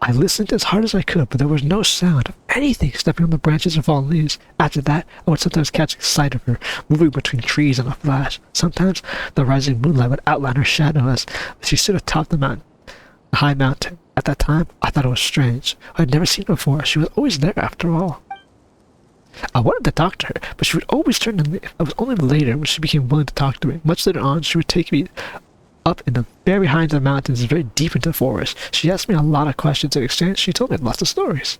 I listened as hard as I could, but there was no sound of anything stepping on the branches or fallen leaves. After that, I would sometimes catch sight of her, moving between trees in a flash. Sometimes the rising moonlight would outline her shadow as she stood atop the mountain, a high mountain. At that time, I thought it was strange. I had never seen her before. She was always there after all. I wanted to talk to her, but she would always turn and leave. It was only later when she became willing to talk to me. Much later on, she would take me up in the very behind the mountains, very deep into the forest. She asked me a lot of questions. In exchange, she told me lots of stories.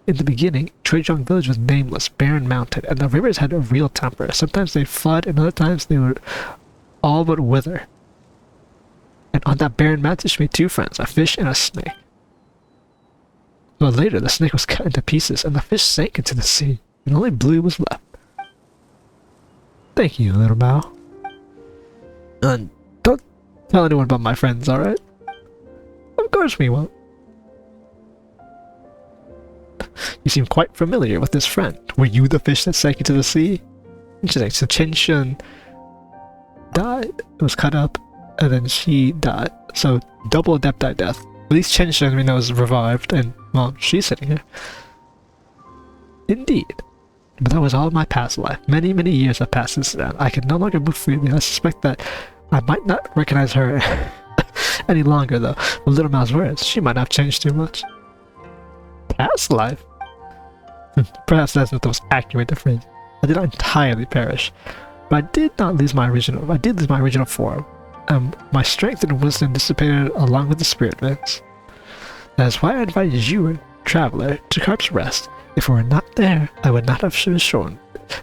In the beginning, Trejiang village was nameless, barren mountain, and the rivers had a real temper. Sometimes they'd flood, and other times they would all but wither. And on that barren mountain, she made two friends, a fish and a snake. But later, the snake was cut into pieces, and the fish sank into the sea, and only blue was left. Thank you, little Mao. And don't tell anyone about my friends, alright? Of course we won't. You seem quite familiar with this friend. Were you the fish that sank into the sea? Interesting. So Chenshin died, was cut up, and then she died. So double adepti death. At least Chenshin we know is revived, and well, she's sitting here. Indeed. But that was all my past life. Many, many years have passed since then. I can no longer move freely. I suspect that I might not recognize her any longer, though. With Little Mao's words, she might not have changed too much. Past life? Perhaps that's not the most accurate the phrase. I did not entirely perish, but I did lose my original form. My strength and wisdom dissipated along with the spirit winds. That is why I invited you, Traveler, to Carp's Rest. If we were not there, I would not have shown.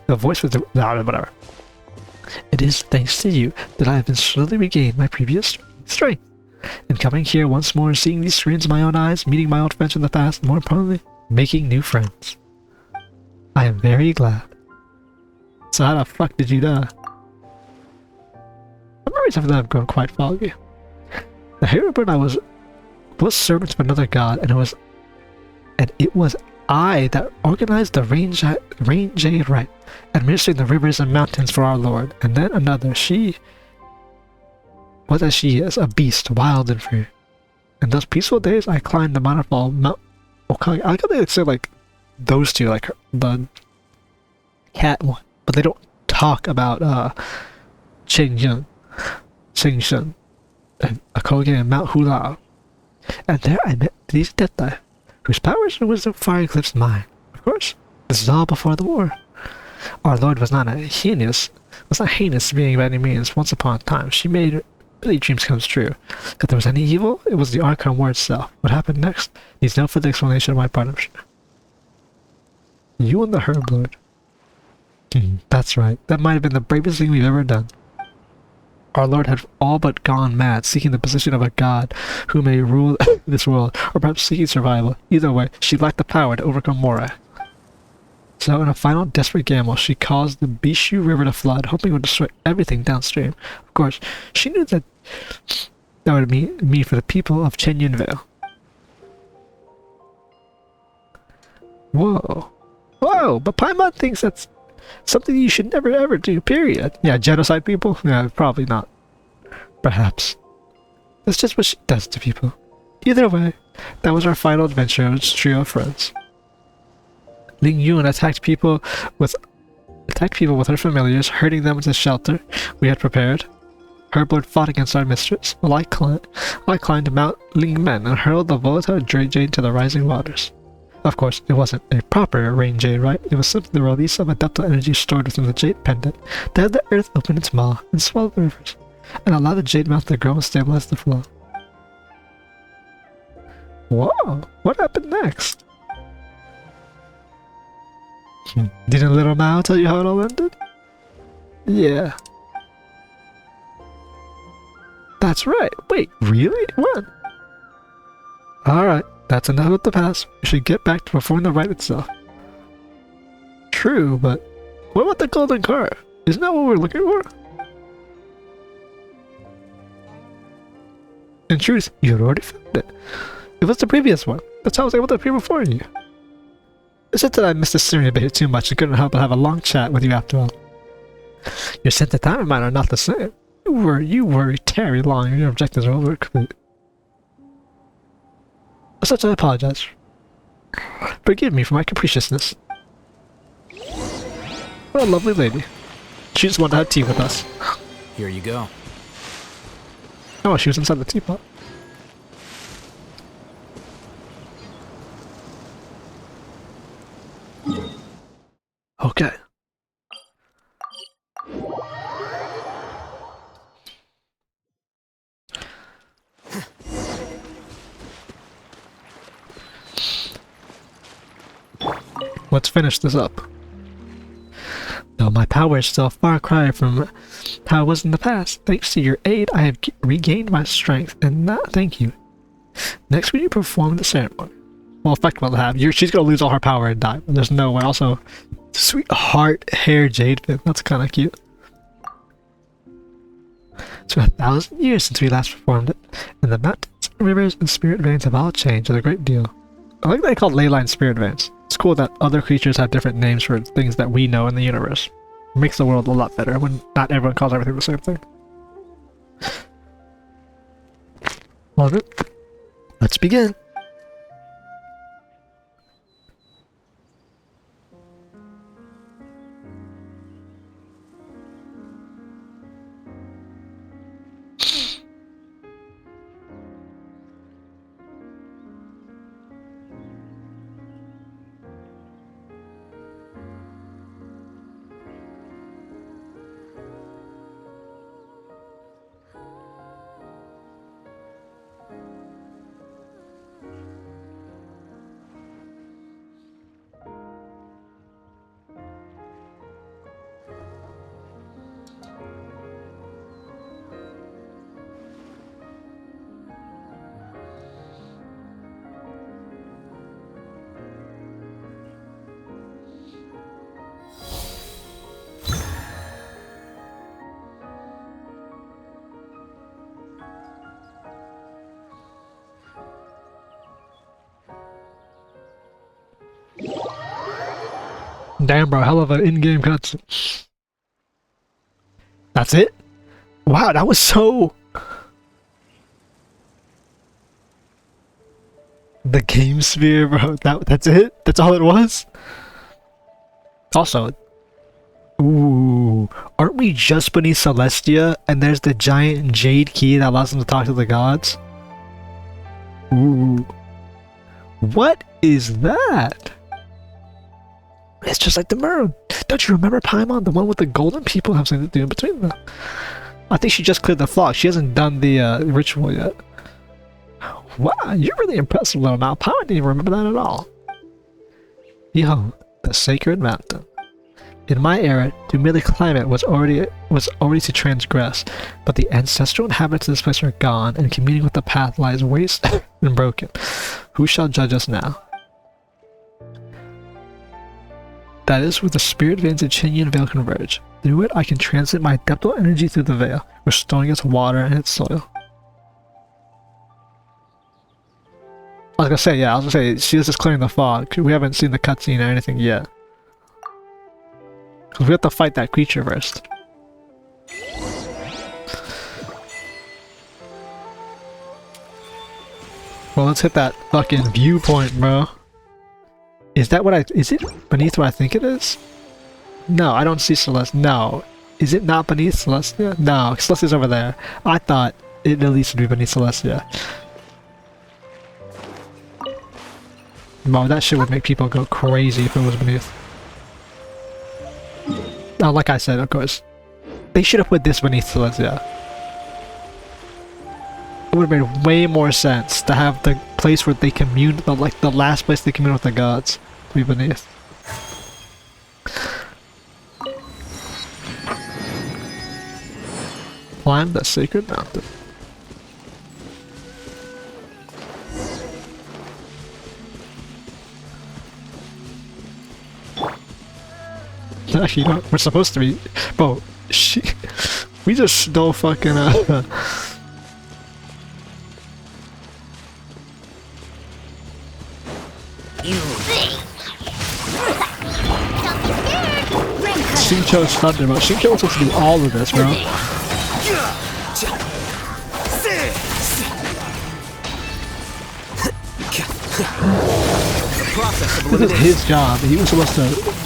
The voice was whatever. It is thanks to you that I have been slowly regained my previous strength. And coming here once more, seeing these screens in my own eyes, meeting my old friends from the past, and more importantly, making new friends. I am very glad. So how the fuck did you die? My memories of that have grown quite foggy. The hero bird I was servant of another god, and it was I that organized the rain Jade rite, administering the rivers and mountains for our lord, and then another. She was as she is, a beast, wild and free. In those peaceful days, I climbed the waterfall Mount Okage. I like how they say like those two, like the cat one, but they don't talk about Chenyu, Chengshen, and Okage and Mount Hulao. And there I met these Deathai, whose powers and wisdom far eclipsed mine. Of course, this is all before the war. Our lord was not heinous being by any means. Once upon a time, she made many dreams come true. If there was any evil, it was the Archon War itself. What happened next needs no further explanation on my part, I'm sure. You and the Herb Lord. That's right. That might have been the bravest thing we've ever done. Our lord had all but gone mad, seeking the position of a god who may rule this world, or perhaps seeking survival. Either way, she lacked the power to overcome Morai. So in a final desperate gamble, she caused the Bishu River to flood, hoping it would destroy everything downstream. Of course, she knew that would mean for the people of Chenyu Vale. Whoa, but Paimon thinks that's something you should never ever do, period. Yeah, genocide people? Yeah, probably not. Perhaps. That's just what she does to people. Either way, that was our final adventure as a trio of friends. Ling Yun attacked people with her familiars, herding them into shelter we had prepared. Herblord fought against our mistress, while I climbed Mount Lingmen and hurled the volatile Jade into the rising waters. Of course, it wasn't a proper rain Jade, right? It was simply the release of adeptal energy stored within the Jade pendant that had the earth open its maw and swallow the rivers, and allow the Jade mouth to grow and stabilize the flow. Whoa, what happened next? Didn't Little Mao tell you how it all ended? Yeah. That's right. Wait, really? When? Alright, that's enough of the past. We should get back to performing the rite itself. True, but what about the golden car? Isn't that what we're looking for? In truth, you had already found it. It was the previous one. That's how I was able to appear before you. It's just that I missed the scenery a bit too much and couldn't help but have a long chat with you after all. Your sense of time and mine are not the same. You worry very long and your objectives are over complete. As such, I apologize. Forgive me for my capriciousness. What a lovely lady. She just wanted to have tea with us. Here you go. Oh, she was inside the teapot. Okay. Let's finish this up. Though my power is still a far cry from how it was in the past, thanks to your aid I have regained my strength, and not thank you. Next when you perform the ceremony. Well, effect will have. She's gonna lose all her power and die, but there's no way. Also, sweet heart hair jade pin. That's kind of cute. It's been 1,000 years since we last performed it, and the mountains, rivers, and spirit veins have all changed a great deal. I like that they call ley line spirit veins. It's cool that other creatures have different names for things that we know in the universe. It makes the world a lot better when not everyone calls everything the same thing. Love it. Let's begin. Damn, bro, hell of an in-game cutscene. That's it? Wow, that was so... The game sphere, bro. That's it? That's all it was? Also... Ooh... Aren't we just beneath Celestia? And there's the giant jade key that allows them to talk to the gods? Ooh... What is that? It's just like the moon. Don't you remember Paimon? The one with the golden people have something to do in between them. I think she just cleared the fog. She hasn't done the ritual yet. Wow, you're really impressive, little Mao. Paimon didn't even remember that at all. Behold, the sacred mountain. In my era, to merely climb it was already to transgress, but the ancestral inhabitants of this place are gone, and communing with the path lies waste and broken. Who shall judge us now? That is where the spirit veins of Chenyu and Vale converge. Through it, I can transmit my adeptal energy through the veil, restoring its water and its soil. I was gonna say, she was just clearing the fog. We haven't seen the cutscene or anything yet. Because we have to fight that creature first. Well, let's hit that fucking viewpoint, bro. Is that what is it beneath what I think it is? No, I don't see Celestia. No. Is it not beneath Celestia? No, Celestia's over there. I thought it at least would be beneath Celestia. Wow, that shit would make people go crazy if it was beneath. Oh, like I said, of course. They should have put this beneath Celestia. It would have made way more sense to have the place where they commune, like the last place they commune with the gods, be beneath. Climb the sacred mountain. Actually, you know, we're supposed to be, bro. We just stole fucking Xingqiu's thunder, bro. Xingqiu was supposed to do all of this, bro. This is his job. He was supposed to.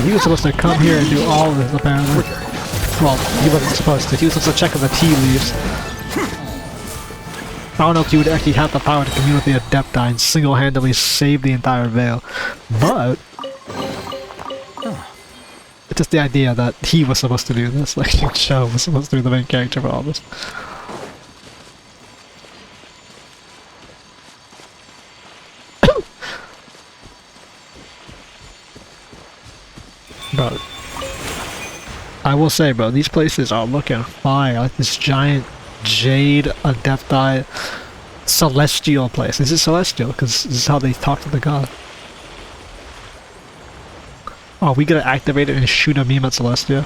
He was supposed to come here and do all of this, apparently. Well, he wasn't supposed to. He was supposed to check on the tea leaves. I don't know if he would actually have the power to commune with the Adepti and single-handedly save the entire Vale, but it's just the idea that he was supposed to do this, like Xingqiu was supposed to be the main character for all this. Bro, I will say, bro, these places are looking fire. Like this giant Jade Adepti celestial place. This is celestial because this is how they talk to the god. Oh, we gotta activate it and shoot a meme at Celestia?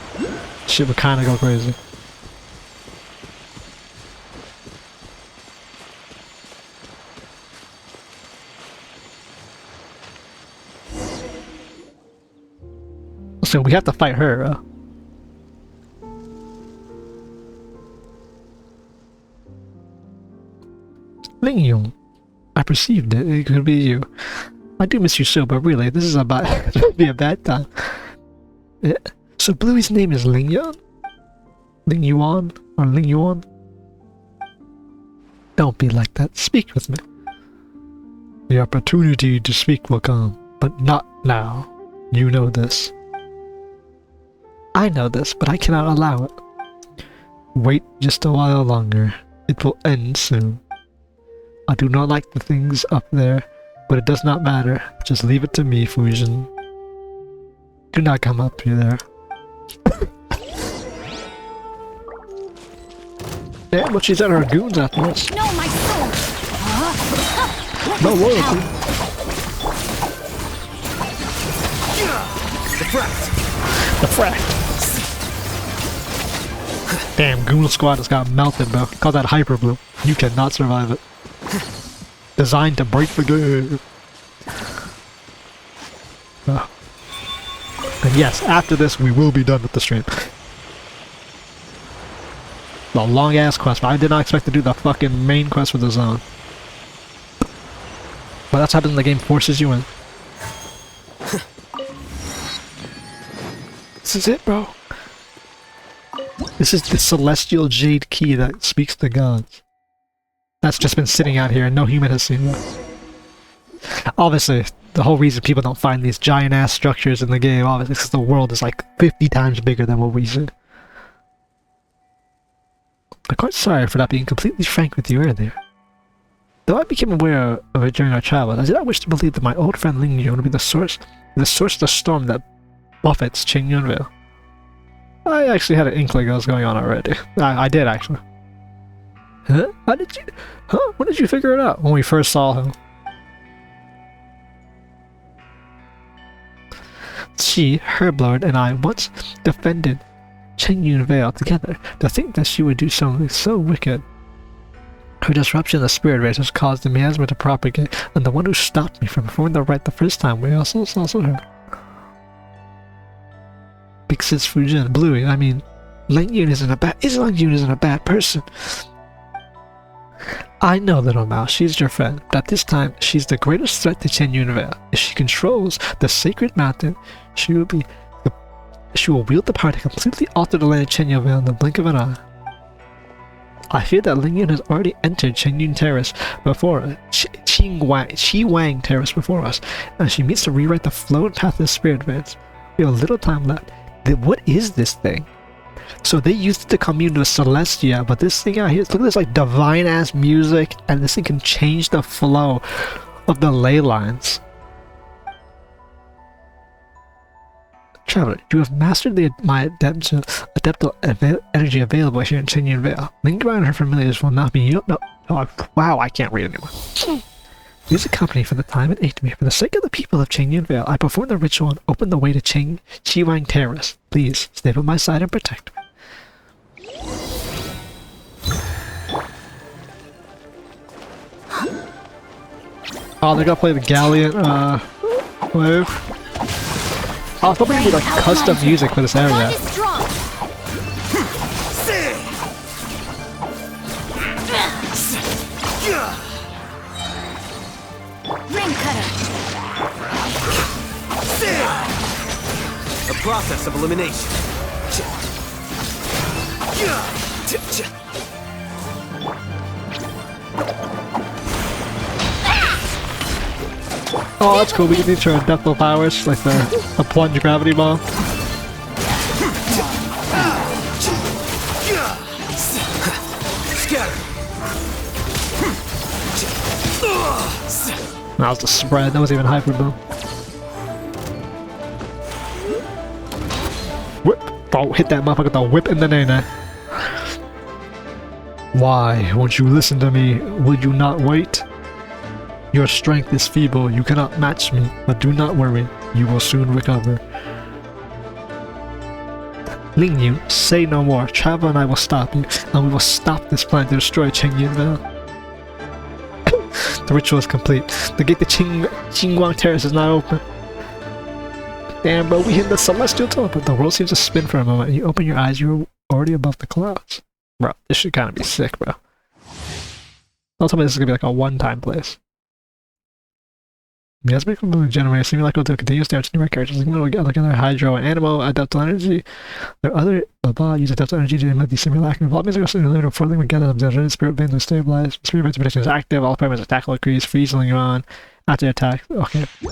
Shit would kinda go crazy. So we have to fight her, Lingyong, I perceived it. It could be you. I do miss you so, but really, this is about to be a bad time. So Bluey's name is Lingyong? Lingyuan? Or Lingyuan? Don't be like that. Speak with me. The opportunity to speak will come, but not now. You know this. I know this, but I cannot allow it. Wait just a while longer. It will end soon. I do not like the things up there, but it does not matter. Just leave it to me, Fujin. Do not come up here there. Yeah, but she's at her goons after this. No, my soul! No loyalty. The fract. Damn, Goon Squad just got melted, bro. Call that Hyper Blue. You cannot survive it. Designed to break the game. And yes, after this, we will be done with the stream. The long ass quest, but I did not expect to do the fucking main quest for the zone. But that's how the game forces you in. This is it, bro. This is the celestial jade key that speaks to gods. That's just been sitting out here and no human has seen that. Obviously, the whole reason people don't find these giant ass structures in the game, obviously, is because the world is like 50 times bigger than what we see. I'm quite sorry for not being completely frank with you earlier. Though I became aware of it during our travels, I did not wish to believe that my old friend Lingyong would be the source of the storm that buffets Chenyu and Vale. I actually had an inkling what was going on already. I did actually. Huh? How did you? Huh? When did you figure it out? When we first saw him. She, Herblord, and I once defended Chenyu and Vale together. To think that she would do something so wicked. Her disruption of the spirit race has caused the miasma to propagate, and the one who stopped me from performing the rite the first time was also her. Because it's Fujin, Bluey, I mean, Lingyong isn't a bad person. I know, little mouse, she's your friend, but at this time, she's the greatest threat to Chenyu and Vale. If she controls the sacred mountain, she will wield the power to completely alter the land of Chenyu and Vale in the blink of an eye. I fear that Lingyong has already entered Chenyu Terrace before Qi Wang Terrace before us, and she means to rewrite the flow and path of the spirit advance. We have a little time left. What is this thing? So they used it to commune with Celestia, but this thing out here, look at this like divine ass music, and this thing can change the flow of the ley lines. Traveler, you have mastered my adeptal energy available here in Chenyu and Vale. Linger around her familiars will not be you. No, wow, I can't read anymore. Use a company for the time and aid me. For the sake of the people of Chenyu and Vale, I perform the ritual and open the way to 𝐂𝐿𝐴𝐻𝐿𝐼𝐁 Terrace. Please, stay by my side and protect me. Oh, they're gonna play the Galleon, wave. I was hoping to be like custom music for this area. A process of elimination. Oh, that's cool. We can use our adeptal powers, like the plunge gravity bomb. That was the spread. That was even hyper boom. Whip! Oh, hit that motherfucker with the whip in the nene. Why won't you listen to me? Will you not wait? Your strength is feeble, you cannot match me, but do not worry, you will soon recover. Lingyu, say no more. Travel and I will stop you, and we will stop this plan to destroy Chenyu and Vale. The ritual is complete. The gate to 𝐂𝐿𝐴𝐻𝐿𝐼𝐁 Terrace is not open. Damn, bro, we hit the celestial teleport. The world seems to spin for a moment, and you open your eyes, you're already above the clouds. Bro, this should kind of be sick, bro. Don't tell me this is gonna be like a one-time place. Yes, we can move generator, seeming like we'll do continuous damage to new characters. Look at their hydro and animal, adeptal energy. Their other use adeptal energy to emit these simulacrum. All means are going to later before they get them. The spirit veins will stabilize. Spirit veins protection is active. All parameters attack will increase. Freeze linger on. After attack. Okay. Stay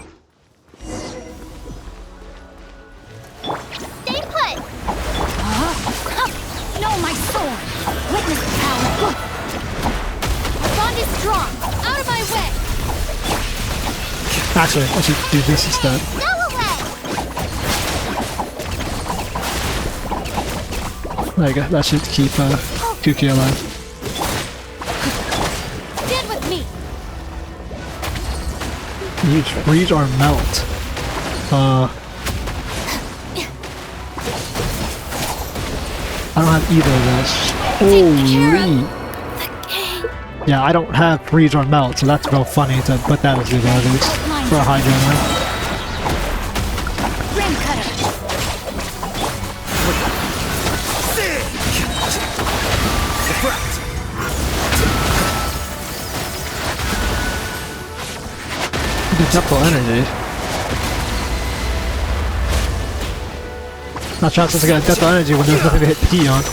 put! No, my sword! Witness the power! My bond is strong! Out of my way! Actually, I should do this instead. Go away! There you go. That should keep 𝐾𝐾 alive. Stand with me! Use freeze or melt. I don't have either of those. Holy! Yeah, I don't have freeze or melt, so that's real funny to put that as the abilities for a hydro now. Rim cutter! Adeptal energy. Not sure to get adeptal energy when there's nothing to hit T on.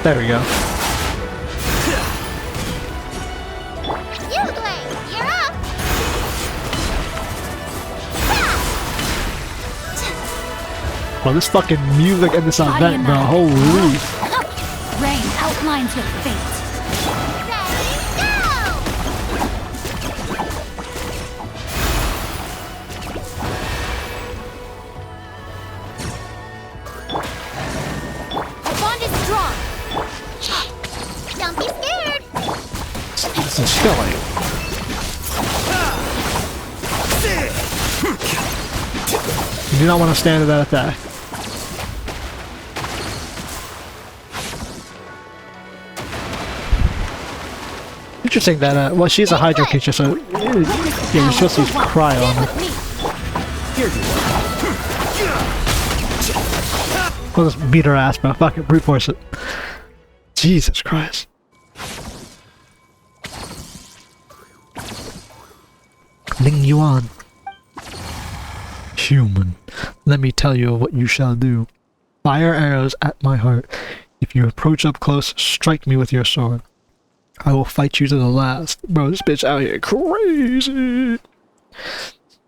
There we go. 𝐂𝐿𝐴𝐻𝐿𝐼𝐁, you're up! Bro, this fucking music in this event, bro. Holy. Rain outlines your fate. Ready, go! Our bond is strong. Don't be scared. This is silly. You do not want to stand to that attack. Interesting that, well, she's a hydro creature, so yeah, you're supposed to use Cry on her. Here you are. We'll just beat her ass, bro. Fuck it, brute force it. Jesus Christ. Ling Yuan. Human, let me tell you what you shall do. Fire arrows at my heart. If you approach up close, strike me with your sword. I will fight you to the last. Bro, this bitch out here crazy.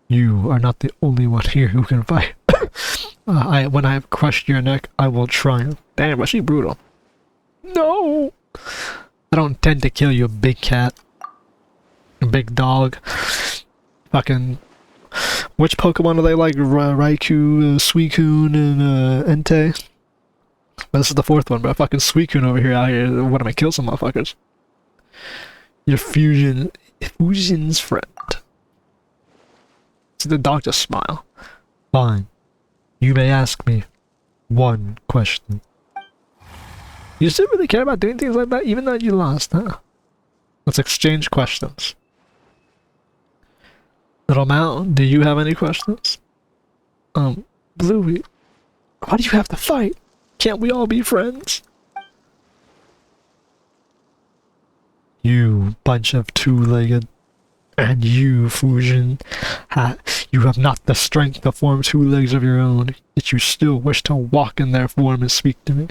You are not the only one here who can fight. When I have crushed your neck, I will triumph. Damn, was she brutal? No! I don't intend to kill you, big cat. Big dog. Fucking... Which Pokemon are they like? Raikou, Suicune, and Entei? But this is the fourth one, but fucking Suicune over here out here. What am I, kill some motherfuckers? Your Fujin's friend. See the dog just smile. Fine. You may ask me one question. You still really care about doing things like that even though you lost, huh? Let's exchange questions. Little Mountain, do you have any questions? Bluey, why do you have to fight? Can't we all be friends? You bunch of two-legged. And you, Fujin, you have not the strength to form two legs of your own, yet you still wish to walk in their form and speak to me.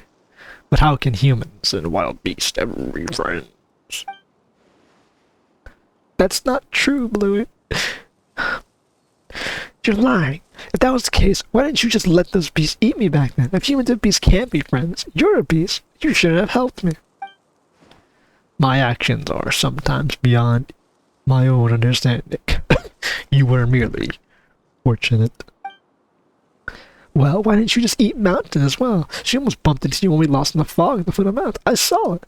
But how can humans and wild beasts ever be friends? That's not true, Bluey. You're lying. If that was the case, why didn't you just let those beasts eat me back then? If humans and beasts can't be friends, you're a beast. You shouldn't have helped me. My actions are sometimes beyond my own understanding. You were merely fortunate. Well, why didn't you just eat Mountain as well? She almost bumped into you when we lost in the fog at the foot of the mountain. I saw it.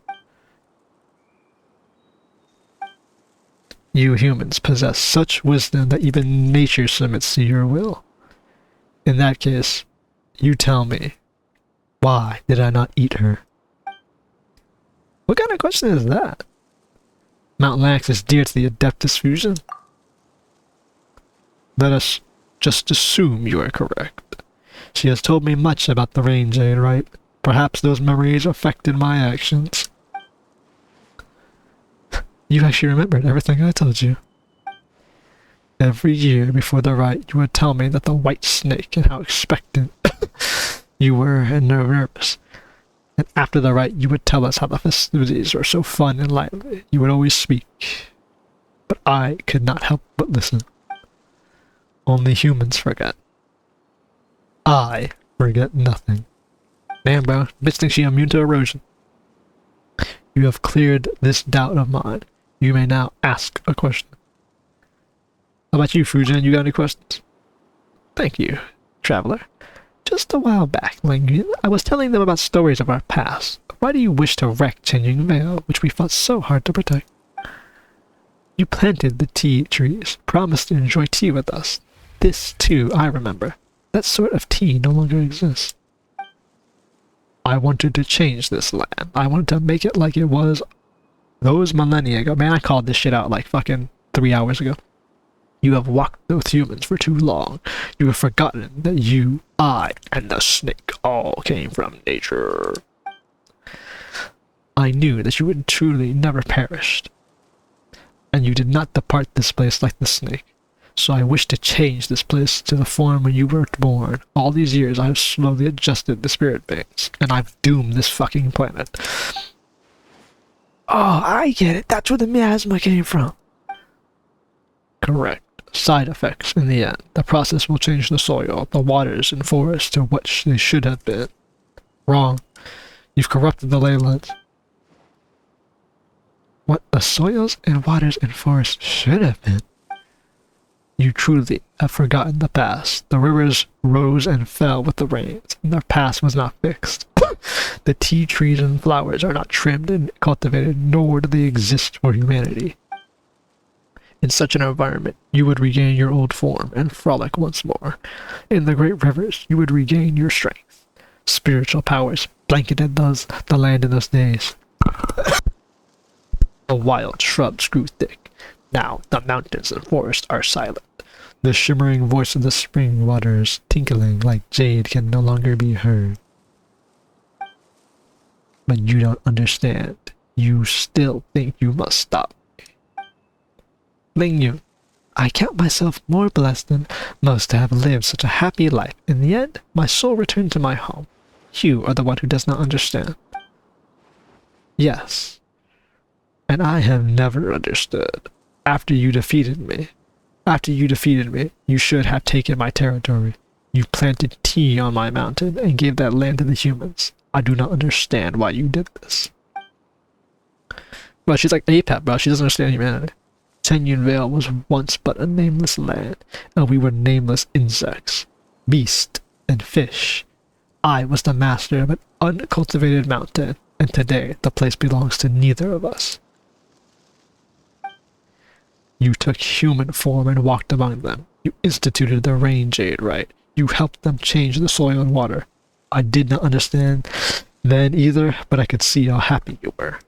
You humans possess such wisdom that even nature submits to your will. In that case, you tell me, why did I not eat her? What kind of question is that? Mount Lanax is dear to the Adeptus Fusion. Let us just assume you are correct. She has told me much about the rain, Jade, right? Perhaps those memories affected my actions. You actually remembered everything I told you. Every year before the rite, you would tell me that the white snake and how expectant you were and nervous. And after the rite, you would tell us how the festivities were so fun and lively. You would always speak. But I could not help but listen. Only humans forget. I forget nothing. Damn, bro. Bitch thinks she immune to erosion. You have cleared this doubt of mine. You may now ask a question. How about you, Fujin? You got any questions? Thank you, traveler. Just a while back, Ling, I was telling them about stories of our past. Why do you wish to wreck Chenyu Vale, which we fought so hard to protect? You planted the tea trees, promised to enjoy tea with us. This, too, I remember. That sort of tea no longer exists. I wanted to change this land. I wanted to make it like it was those millennia ago. Man, I called this shit out like fucking 3 hours ago. You have walked with humans for too long. You have forgotten that you, I, and the snake all came from nature. I knew that you would truly never perish. And you did not depart this place like the snake. So I wish to change this place to the form when you were born. All these years I have slowly adjusted the spirit veins, and I've doomed this fucking planet. Oh, I get it. That's where the miasma came from. Correct. Side effects in the end. The process will change the soil, the waters, and forests to what they should have been. Wrong. You've corrupted the leylands. What the soils and waters and forests should have been. You truly have forgotten the past. The rivers rose and fell with the rains, and their past was not fixed. The tea trees and flowers are not trimmed and cultivated, nor do they exist for humanity. In such an environment, you would regain your old form and frolic once more. In the great rivers, you would regain your strength. Spiritual powers blanketed the land in those days. The wild shrubs grew thick. Now the mountains and forests are silent. The shimmering voice of the spring waters tinkling like jade can no longer be heard. But you don't understand. You still think you must stop. Ling Yu, I count myself more blessed than most to have lived such a happy life. In the end, my soul returned to my home. You are the one who does not understand. Yes. And I have never understood. After you defeated me, After you defeated me, you should have taken my territory. You planted tea on my mountain and gave that land to the humans. I do not understand why you did this. Well, she's like APEP, bro. She doesn't understand humanity. Chenyu Vale was once but a nameless land, and we were nameless insects, beasts, and fish. I was the master of an uncultivated mountain, and today the place belongs to neither of us. You took human form and walked among them. You instituted the rain jade right. You helped them change the soil and water. I did not understand then either, but I could see how happy you were.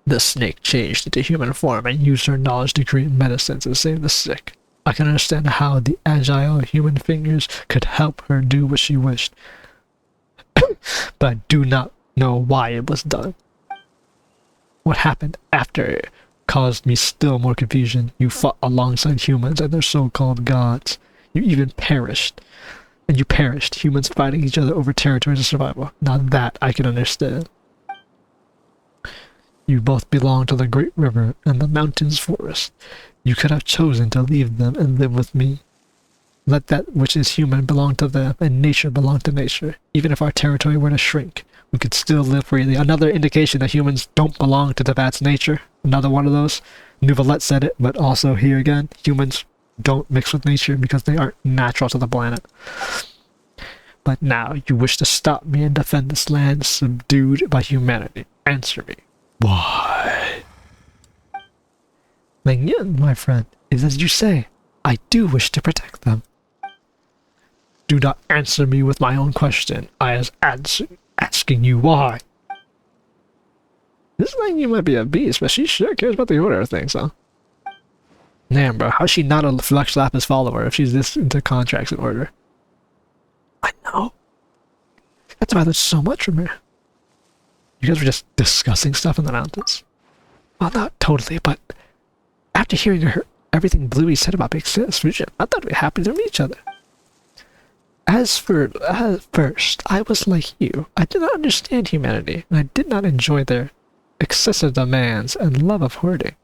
The snake changed into human form and used her knowledge to create medicines and save the sick. I can understand how the agile human fingers could help her do what she wished. But I do not know why it was done. What happened after it caused me still more confusion. You fought alongside humans and their so-called gods. You even perished. And you perished, humans fighting each other over territories and survival. Now that I can understand. You both belong to the great river and the mountain's forest. You could have chosen to leave them and live with me. Let that which is human belong to them, and nature belong to nature. Even if our territory were to shrink, we could still live freely. Another indication that humans don't belong to the vast nature. Another one of those. Nouvelette said it, but also here again, humans don't mix with nature because they aren't natural to the planet. But now you wish to stop me and defend this land subdued by humanity. Answer me. Why? Meng-Yin, my friend, is as you say. I do wish to protect them. Do not answer me with my own question. I was asking you why. This Meng-Yin might be a beast, but she sure cares about the order of things, huh? Damn, bro, how's she not a Flux Lapis follower if she's this into contracts and order? I know. That's why there's so much from her. You guys were just discussing stuff in the mountains? Well, not totally, but after hearing everything Bluey said about Big Sis, Fujin, I thought we'd be happy to meet each other. At first, I was like you. I did not understand humanity, and I did not enjoy their excessive demands and love of hoarding,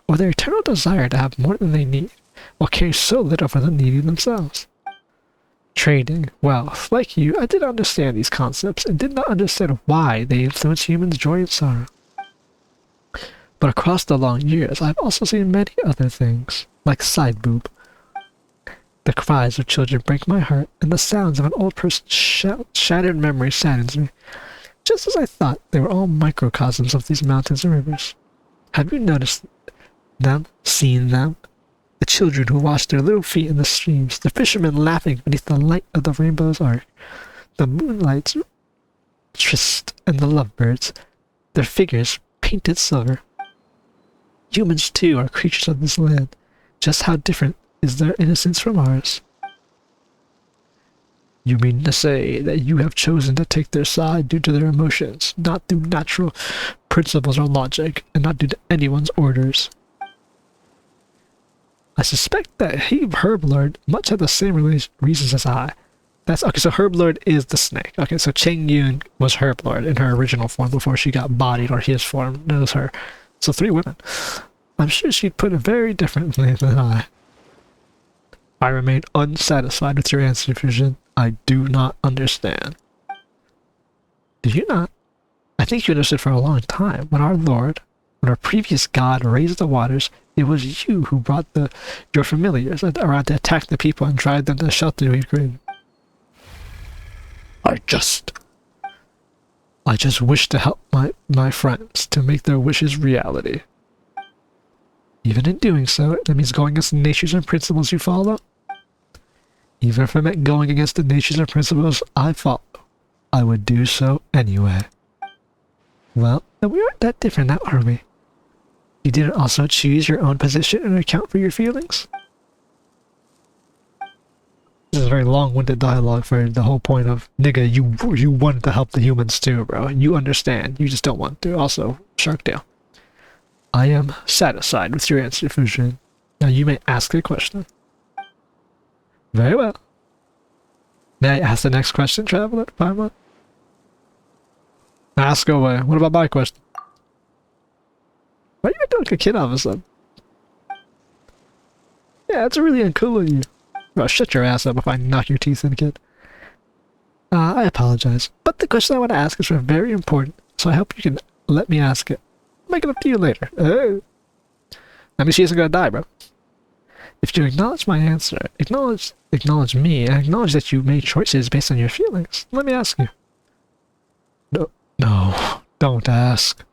or their eternal desire to have more than they need, while caring so little for the needy themselves. Trading, wealth, like you, I did not understand these concepts and did not understand why they influence humans' joy and sorrow. But across the long years, I've also seen many other things, like side boob. The cries of children break my heart, and the sounds of an old person's shattered memory saddens me, just as I thought they were all microcosms of these mountains and rivers. Have you noticed them, seen them? The children who wash their little feet in the streams, the fishermen laughing beneath the light of the rainbow's arc, the moonlight's tryst, and the lovebirds, their figures painted silver. Humans, too, are creatures of this land. Just how different is their innocence from ours? You mean to say that you have chosen to take their side due to their emotions, not through natural principles or logic, and not due to anyone's orders? I suspect that Herblord much had the same reasons as I. That's okay, so Herblord is the snake. Okay, so Chenyu was Herblord in her original form before she got bodied, or his form knows her. So 3 women. I'm sure she'd put it very differently than I. I remain unsatisfied with your answer, Fujin. I do not understand. Do you not? I think you understood for a long time. When our previous god raised the waters, it was you who brought your familiars around to attack the people and drive them to the shelter we'd created. I just wish to help my friends to make their wishes reality. Even in doing so, that means going against the natures and principles you follow. Even if it meant going against the natures and principles I follow, I would do so anyway. Well, then we aren't that different now, are we? You didn't also choose your own position and account for your feelings? This is a very long-winded dialogue for the whole point of, nigga, you wanted to help the humans too, bro. You understand. You just don't want to. Also, Sharktail. I am satisfied with your answer, Fujin. Now you may ask a question. Very well. May I ask the next question, Traveler? Paimon? Ask away. What about my question? Why are you doing a kid all of a sudden? Yeah, that's really uncool of you. Bro, shut your ass up if I knock your teeth in, kid. I apologize, but the question I want to ask is very important, so I hope you can let me ask it. I'll make it up to you later. I mean, she isn't gonna die, bro. If you acknowledge my answer, acknowledge me, and acknowledge that you made choices based on your feelings, let me ask you. No, don't ask.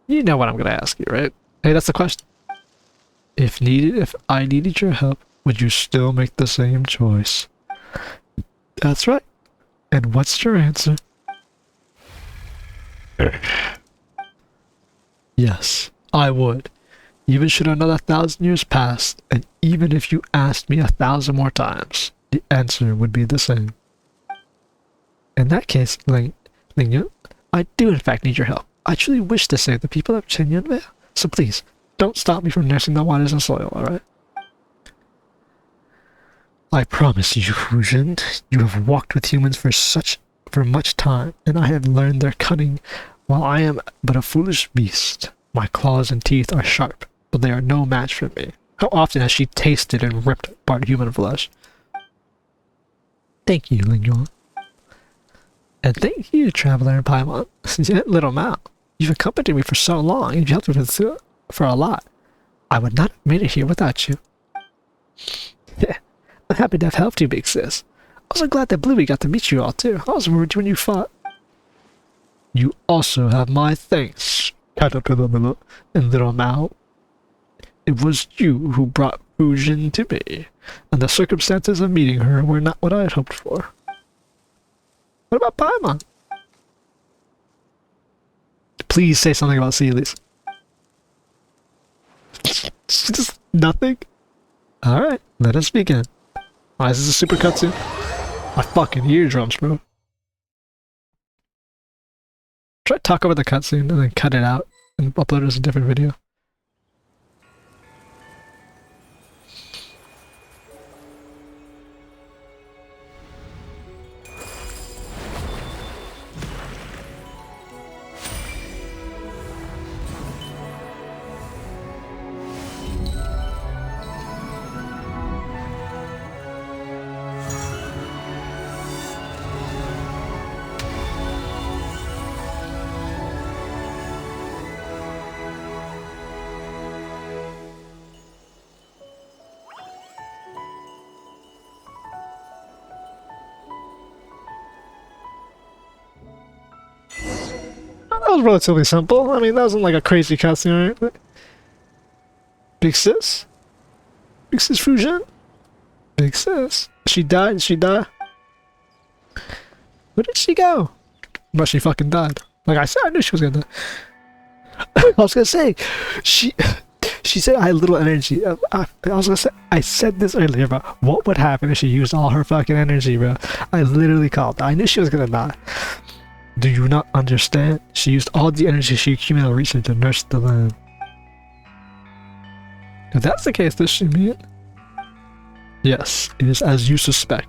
You know what I'm gonna ask you, right? Hey, that's the question. If I needed your help, would you still make the same choice? That's right. And what's your answer? Yes, I would. Even should another 1,000 years pass, and even if you asked me 1,000 more times, the answer would be the same. In that case, Lingyu, I do in fact need your help. I truly wish to save the people of Chenyu and Vale, so please, don't stop me from nursing the waters and soil, alright? I promise you, Fujin, you have walked with humans for much time, and I have learned their cunning, while I am but a foolish beast. My claws and teeth are sharp, but they are no match for me. How often has she tasted and ripped apart human flesh? Thank you, Lingyu. And thank you, Traveler and Paimon. Little Mao, you've accompanied me for so long, and you've helped me for a lot. I would not have made it here without you. Yeah, I'm happy to have helped you, big sis. I'm also glad that Bluey got to meet you all too. I was worried when you fought. You also have my thanks, Caterpillar and Little Mao. It was you who brought Fujin to me, and the circumstances of meeting her were not what I had hoped for. What about Paimon? Please say something about Seelys. Just nothing? Alright, let us begin. Oh, is this a super cutscene? My fucking eardrums, bro. Try to talk over the cutscene and then cut it out and upload it as a different video. That was relatively simple. I mean, that wasn't like a crazy cutscene, right? Big sis? Big sis Fujin? Big sis? She died? Did she die? Where did she go? But she fucking died. Like I said, I knew she was gonna die. I was gonna say, she said I had little energy. I was gonna say, I said this earlier, bro. What would happen if she used all her fucking energy, bro? I literally called. I knew she was gonna die. Do you not understand? She used all the energy she accumulated recently to nurse the land. If that's the case, does she mean it? Yes, it is as you suspect.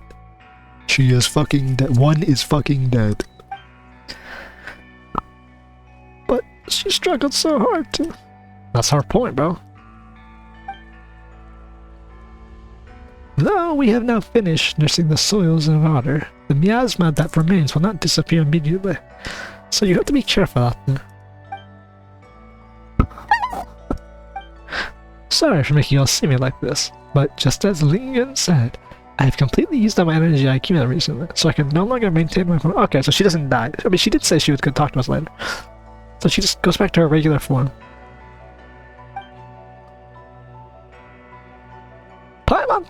She is fucking dead. One is fucking dead. But she struggled so hard too. That's her point, bro. Though we have now finished nursing the soils and water, the miasma that remains will not disappear immediately. So you have to be careful out there. Sorry for making you all see me like this, but just as Lingen said, I have completely used up my energy I accumulated recently, so I can no longer maintain my form. Okay, so she doesn't die. I mean, she did say she was going to talk to us later. So she just goes back to her regular form. Paimon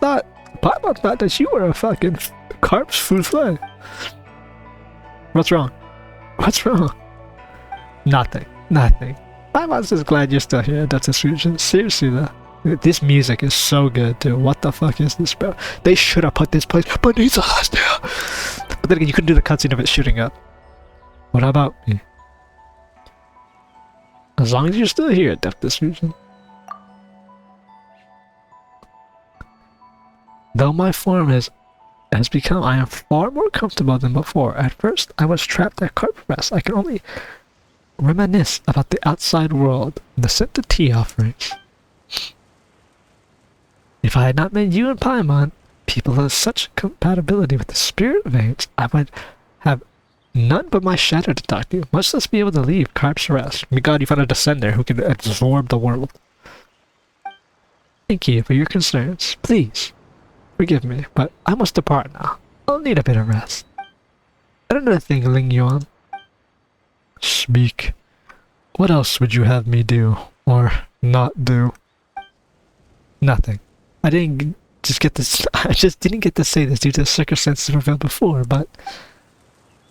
thought that you were a fucking carp's food fly. What's wrong? What's wrong? Nothing. Nothin's just glad you're still here. That's a solution. Seriously though. This music is so good too. What the fuck is this, bro? They should have put this place beneath us there. But then again, you couldn't do the cutscene of it shooting up. What about me? As long as you're still here, Depth Distribution. Though my form has become, I am far more comfortable than before. At first, I was trapped at Carp Rest. I can only reminisce about the outside world and the scented tea offerings. If I had not met you and Paimon, people of such compatibility with the spirit veins, I would have none but my shadow to talk to, much less be able to leave Carp's rest. My god, you found a descender who can absorb the world. Thank you for your concerns. Please, forgive me, but I must depart now. I'll need a bit of rest. And another thing, Ling Yuan. Speak. What else would you have me do, or not do? Nothing. I just didn't get to say this due to the circumstances prevailed before, but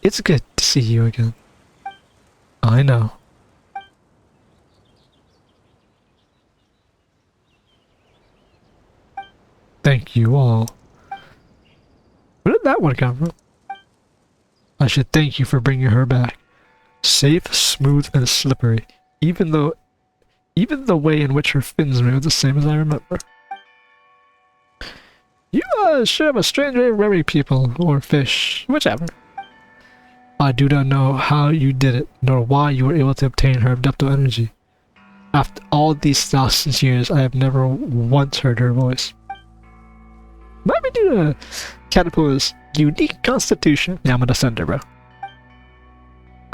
it's good to see you again. I know. Thank you all. Where did that one come from? I should thank you for bringing her back. Safe, smooth, and slippery. Even the way in which her fins move was the same as I remember. You sure have a strange way of remembering people, or fish, whichever. I do not know how you did it, nor why you were able to obtain her abductive energy. After all these thousands of years, I have never once heard her voice. Might be due to Caterpillar's unique constitution. Yeah, I'm a descender, bro.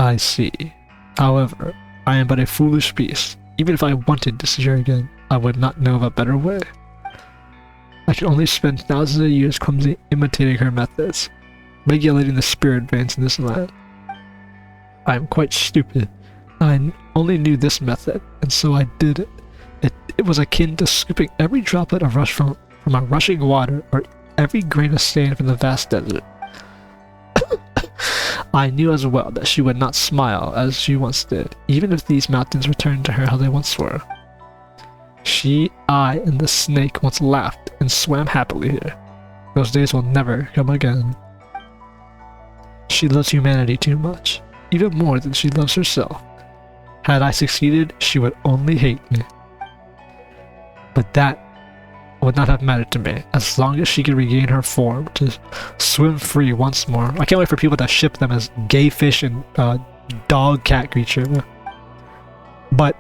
I see. However, I am but a foolish beast. Even if I wanted to see her again, I would not know of a better way. I can only spend thousands of years clumsily imitating her methods, regulating the spirit veins in this land. I am quite stupid. I only knew this method, and so I did it. It was akin to scooping every droplet of rush from a rushing water, or every grain of sand from the vast desert. I knew as well that she would not smile as she once did, even if these mountains returned to her how they once were. She, I, and the snake once laughed and swam happily here. Those days will never come again. She loves humanity too much, even more than she loves herself. Had I succeeded, she would only hate me. But that would not have mattered to me, as long as she could regain her form to swim free once more. I can't wait for people to ship them as gay fish and dog cat creature. But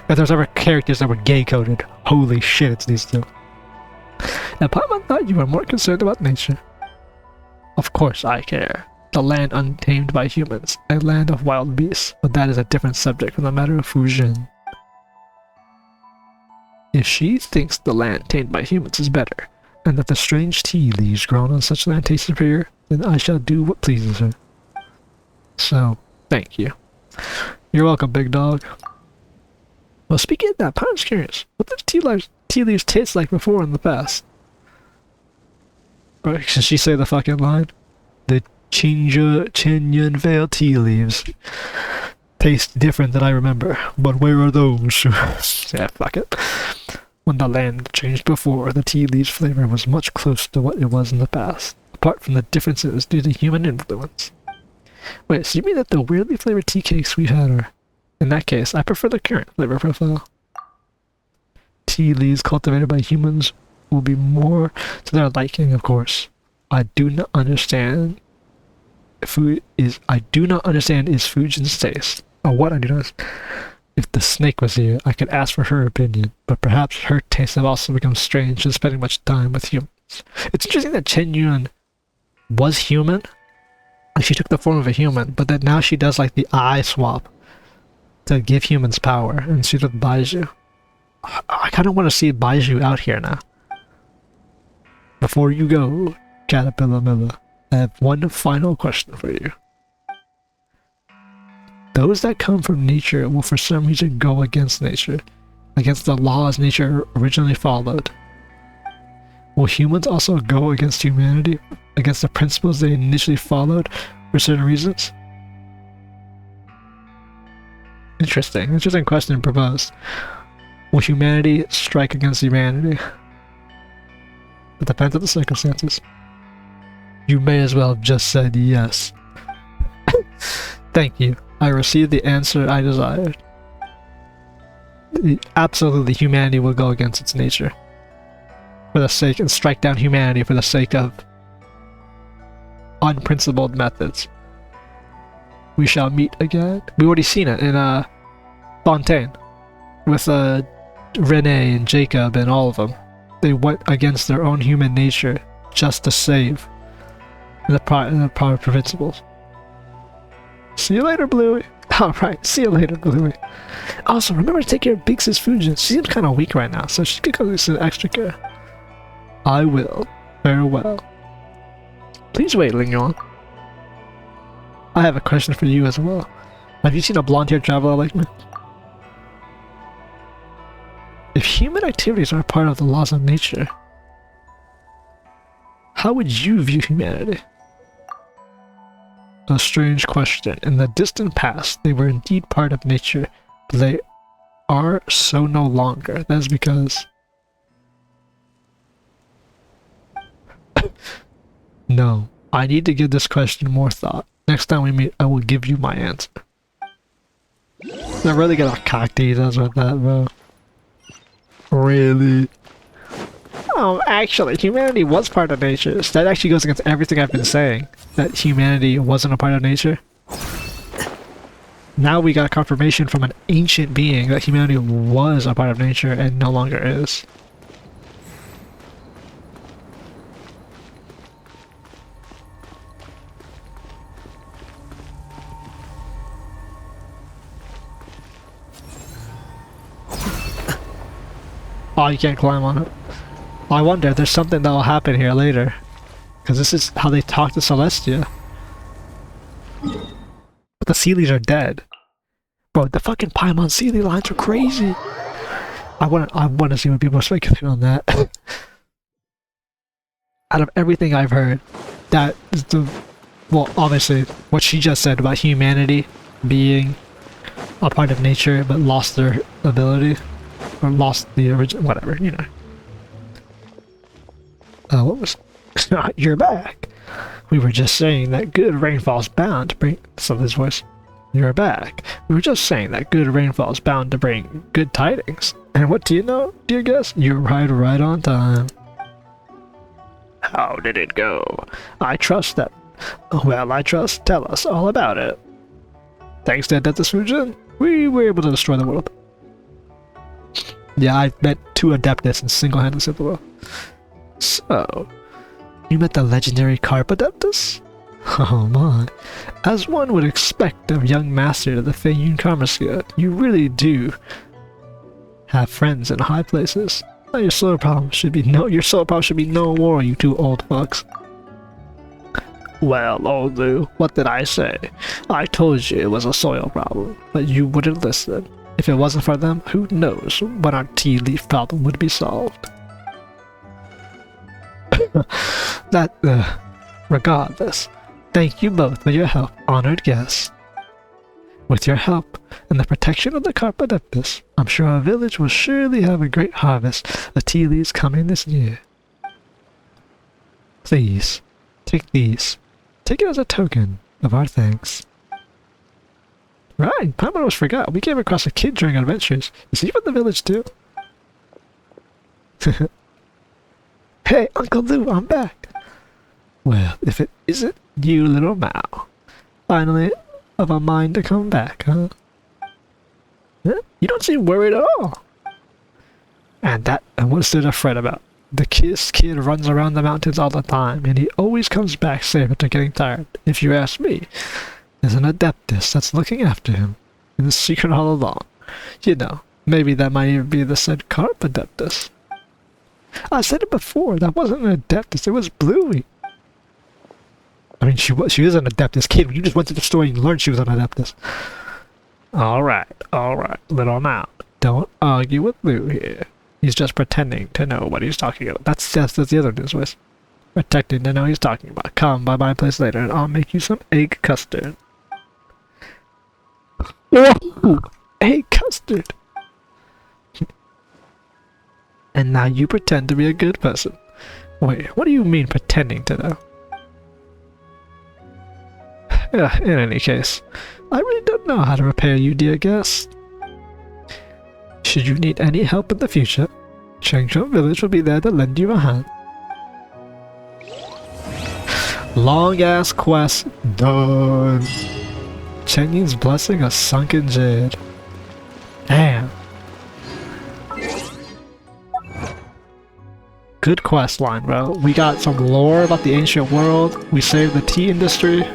if there's ever characters that were gay coded, holy shit, it's these two. And Paimon thought you were more concerned about nature. Of course I care. The land untamed by humans, a land of wild beasts, but that is a different subject from the matter of Fujin. If she thinks the land tamed by humans is better, and that the strange tea leaves grown on such land taste superior, then I shall do what pleases her. So, thank you. You're welcome, big dog. Well, speaking of that, Paimon's curious. What did tea leaves taste like before in the past? Or should she say the fucking line? The Chenyu Vale tea leaves taste different than I remember, but where are those? Yeah, fuck it. When the land changed before, the tea leaves flavor was much closer to what it was in the past, apart from the differences due to human influence. Wait, so you mean that the weirdly flavored tea cakes we've had are... In that case, I prefer the current flavor profile. Tea leaves cultivated by humans will be more to their liking, of course. I do not understand is Fujin's taste. Or what I do not. If the snake was here, I could ask for her opinion, but perhaps her tastes have also become strange from spending much time with humans. It's interesting that Chenyu was human. Like, she took the form of a human, but that now she does like the eye swap to give humans power, and she's with Baizhu. I kind of want to see Baizhu out here now. Before you go, Caterpillar Miller, I have one final question for you. Those that come from nature will for some reason go against nature, against the laws nature originally followed. Will humans also go against humanity, against the principles they initially followed for certain reasons? Interesting question proposed. Will humanity strike against humanity? It depends on the circumstances. You may as well have just said yes. Thank you. I received the answer I desired. Absolutely, humanity will go against its nature. For the sake, and strike down humanity for the sake of unprincipled methods. We shall meet again. We already seen it in Fontaine. With Renee and Jacob and all of them. they went against their own human nature just to save the proper principles. See you later, Bluey. Alright, see you later, Bluey. Also, remember to take care of Big Sis Fujin. She seems kind of weak right now, so she could go get some extra care. I will. Farewell. Please wait, Ling Yuan. I have a question for you as well. Have you seen a blonde-haired traveler like me? If human activities are part of the laws of nature, how would you view humanity? A strange question. In the distant past, they were indeed part of nature, but they are so no longer. That is because... No, I need to give this question more thought. Next time we meet, I will give you my answer. They're really gonna cock these us with that, bro. Really? Oh, actually, humanity was part of nature. So that actually goes against everything I've been saying. That humanity wasn't a part of nature. Now we got confirmation from an ancient being that humanity was a part of nature and no longer is. Oh, you can't climb on it. I wonder if there's something that will happen here later. Because this is how they talk to Celestia. But the Sealies are dead. Bro, the fucking Paimon Sealy lines are crazy. I wanna see what people are speculating on that. Out of everything I've heard, that is the... Well, obviously, what she just said about humanity being a part of nature but lost their ability. Or lost the original, whatever, you know. What was... You're back. We were just saying that good rainfall's bound to bring... So this voice. You're back. We were just saying that good rainfall's bound to bring good tidings. And what do you know, dear guest? You arrived right on time. How did it go? I trust that... Well, I trust. Tell us all about it. Thanks to Adeptus Fujin, we were able to destroy the world. Yeah, I met 2 Adeptus and single-handedly saved the world. So, you met the legendary Carp Adeptus? Oh my. As one would expect of young master of the Feiyun Karma School, you really do have friends in high places. Now your sole problem should be no war, you 2 old fucks. Well, old Lou, what did I say? I told you it was a soil problem, but you wouldn't listen. If it wasn't for them, who knows when our tea leaf problem would be solved. Regardless, thank you both for your help, honored guests. With your help and the protection of the Carp Adeptus, I'm sure our village will surely have a great harvest of tea leaves coming this year. Please, take these. Take it as a token of our thanks. Right, I almost forgot. We came across a kid during our adventures. Is he from the village too? Hey, Uncle Lou, I'm back. Well, if it isn't you, little Mao. Finally, of a mind to come back, huh? Huh? You don't seem worried at all. And what's there to fret about? The kid runs around the mountains all the time, and he always comes back safe after getting tired, if you ask me. There's an Adeptus that's looking after him, in the secret all along. You know, maybe that might even be the said Carp Adeptus. I said it before, that wasn't an Adeptus, it was Bluey. I mean, she is an Adeptus kid. You just went to the store and learned she was an Adeptus. Alright, little Mount. Don't argue with Lou here. He's just pretending to know what he's talking about. That's the other news with. Pretending to know he's talking about. Come by my place later and I'll make you some egg custard. Whoa! Egg custard! And now you pretend to be a good person. Wait, what do you mean pretending to know? In any case, I really don't know how to repay you, dear guest. Should you need any help in the future, Chengshou Village will be there to lend you a hand. Long ass quest done. Chenyu's blessing a sunken Jade. Damn. Good quest line, bro. We got some lore about the ancient world. We saved the tea industry.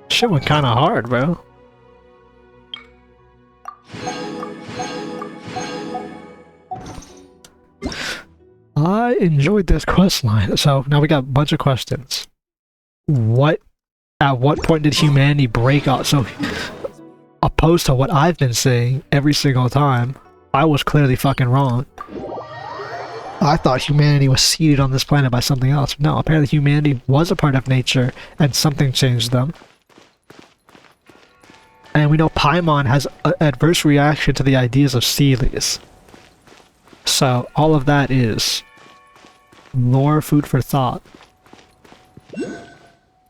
Shit went kinda hard, bro. I enjoyed this quest line. So now we got a bunch of questions. At what point did humanity break out? So opposed to what I've been saying every single time, I was clearly fucking wrong. I thought humanity was seeded on this planet by something else. No, apparently humanity was a part of nature and something changed them. And we know Paimon has an adverse reaction to the ideas of Seelies. So all of that is lore, food for thought.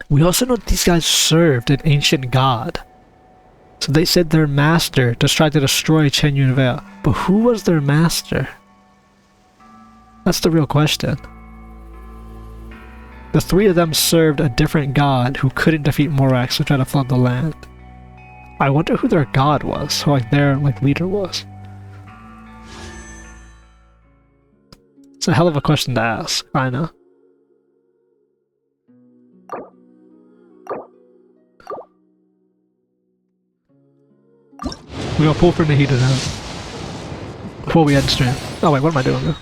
We also know that these guys served an ancient god. So they said their master just tried to destroy Chenyu and Vale. But who was their master? That's the real question. The three of them served a different god who couldn't defeat Morax who tried to flood the land. I wonder who their god was, who their leader was. It's a hell of a question to ask, I know. We're gonna pull from the heater now. Before we end stream. Oh wait, what am I doing though?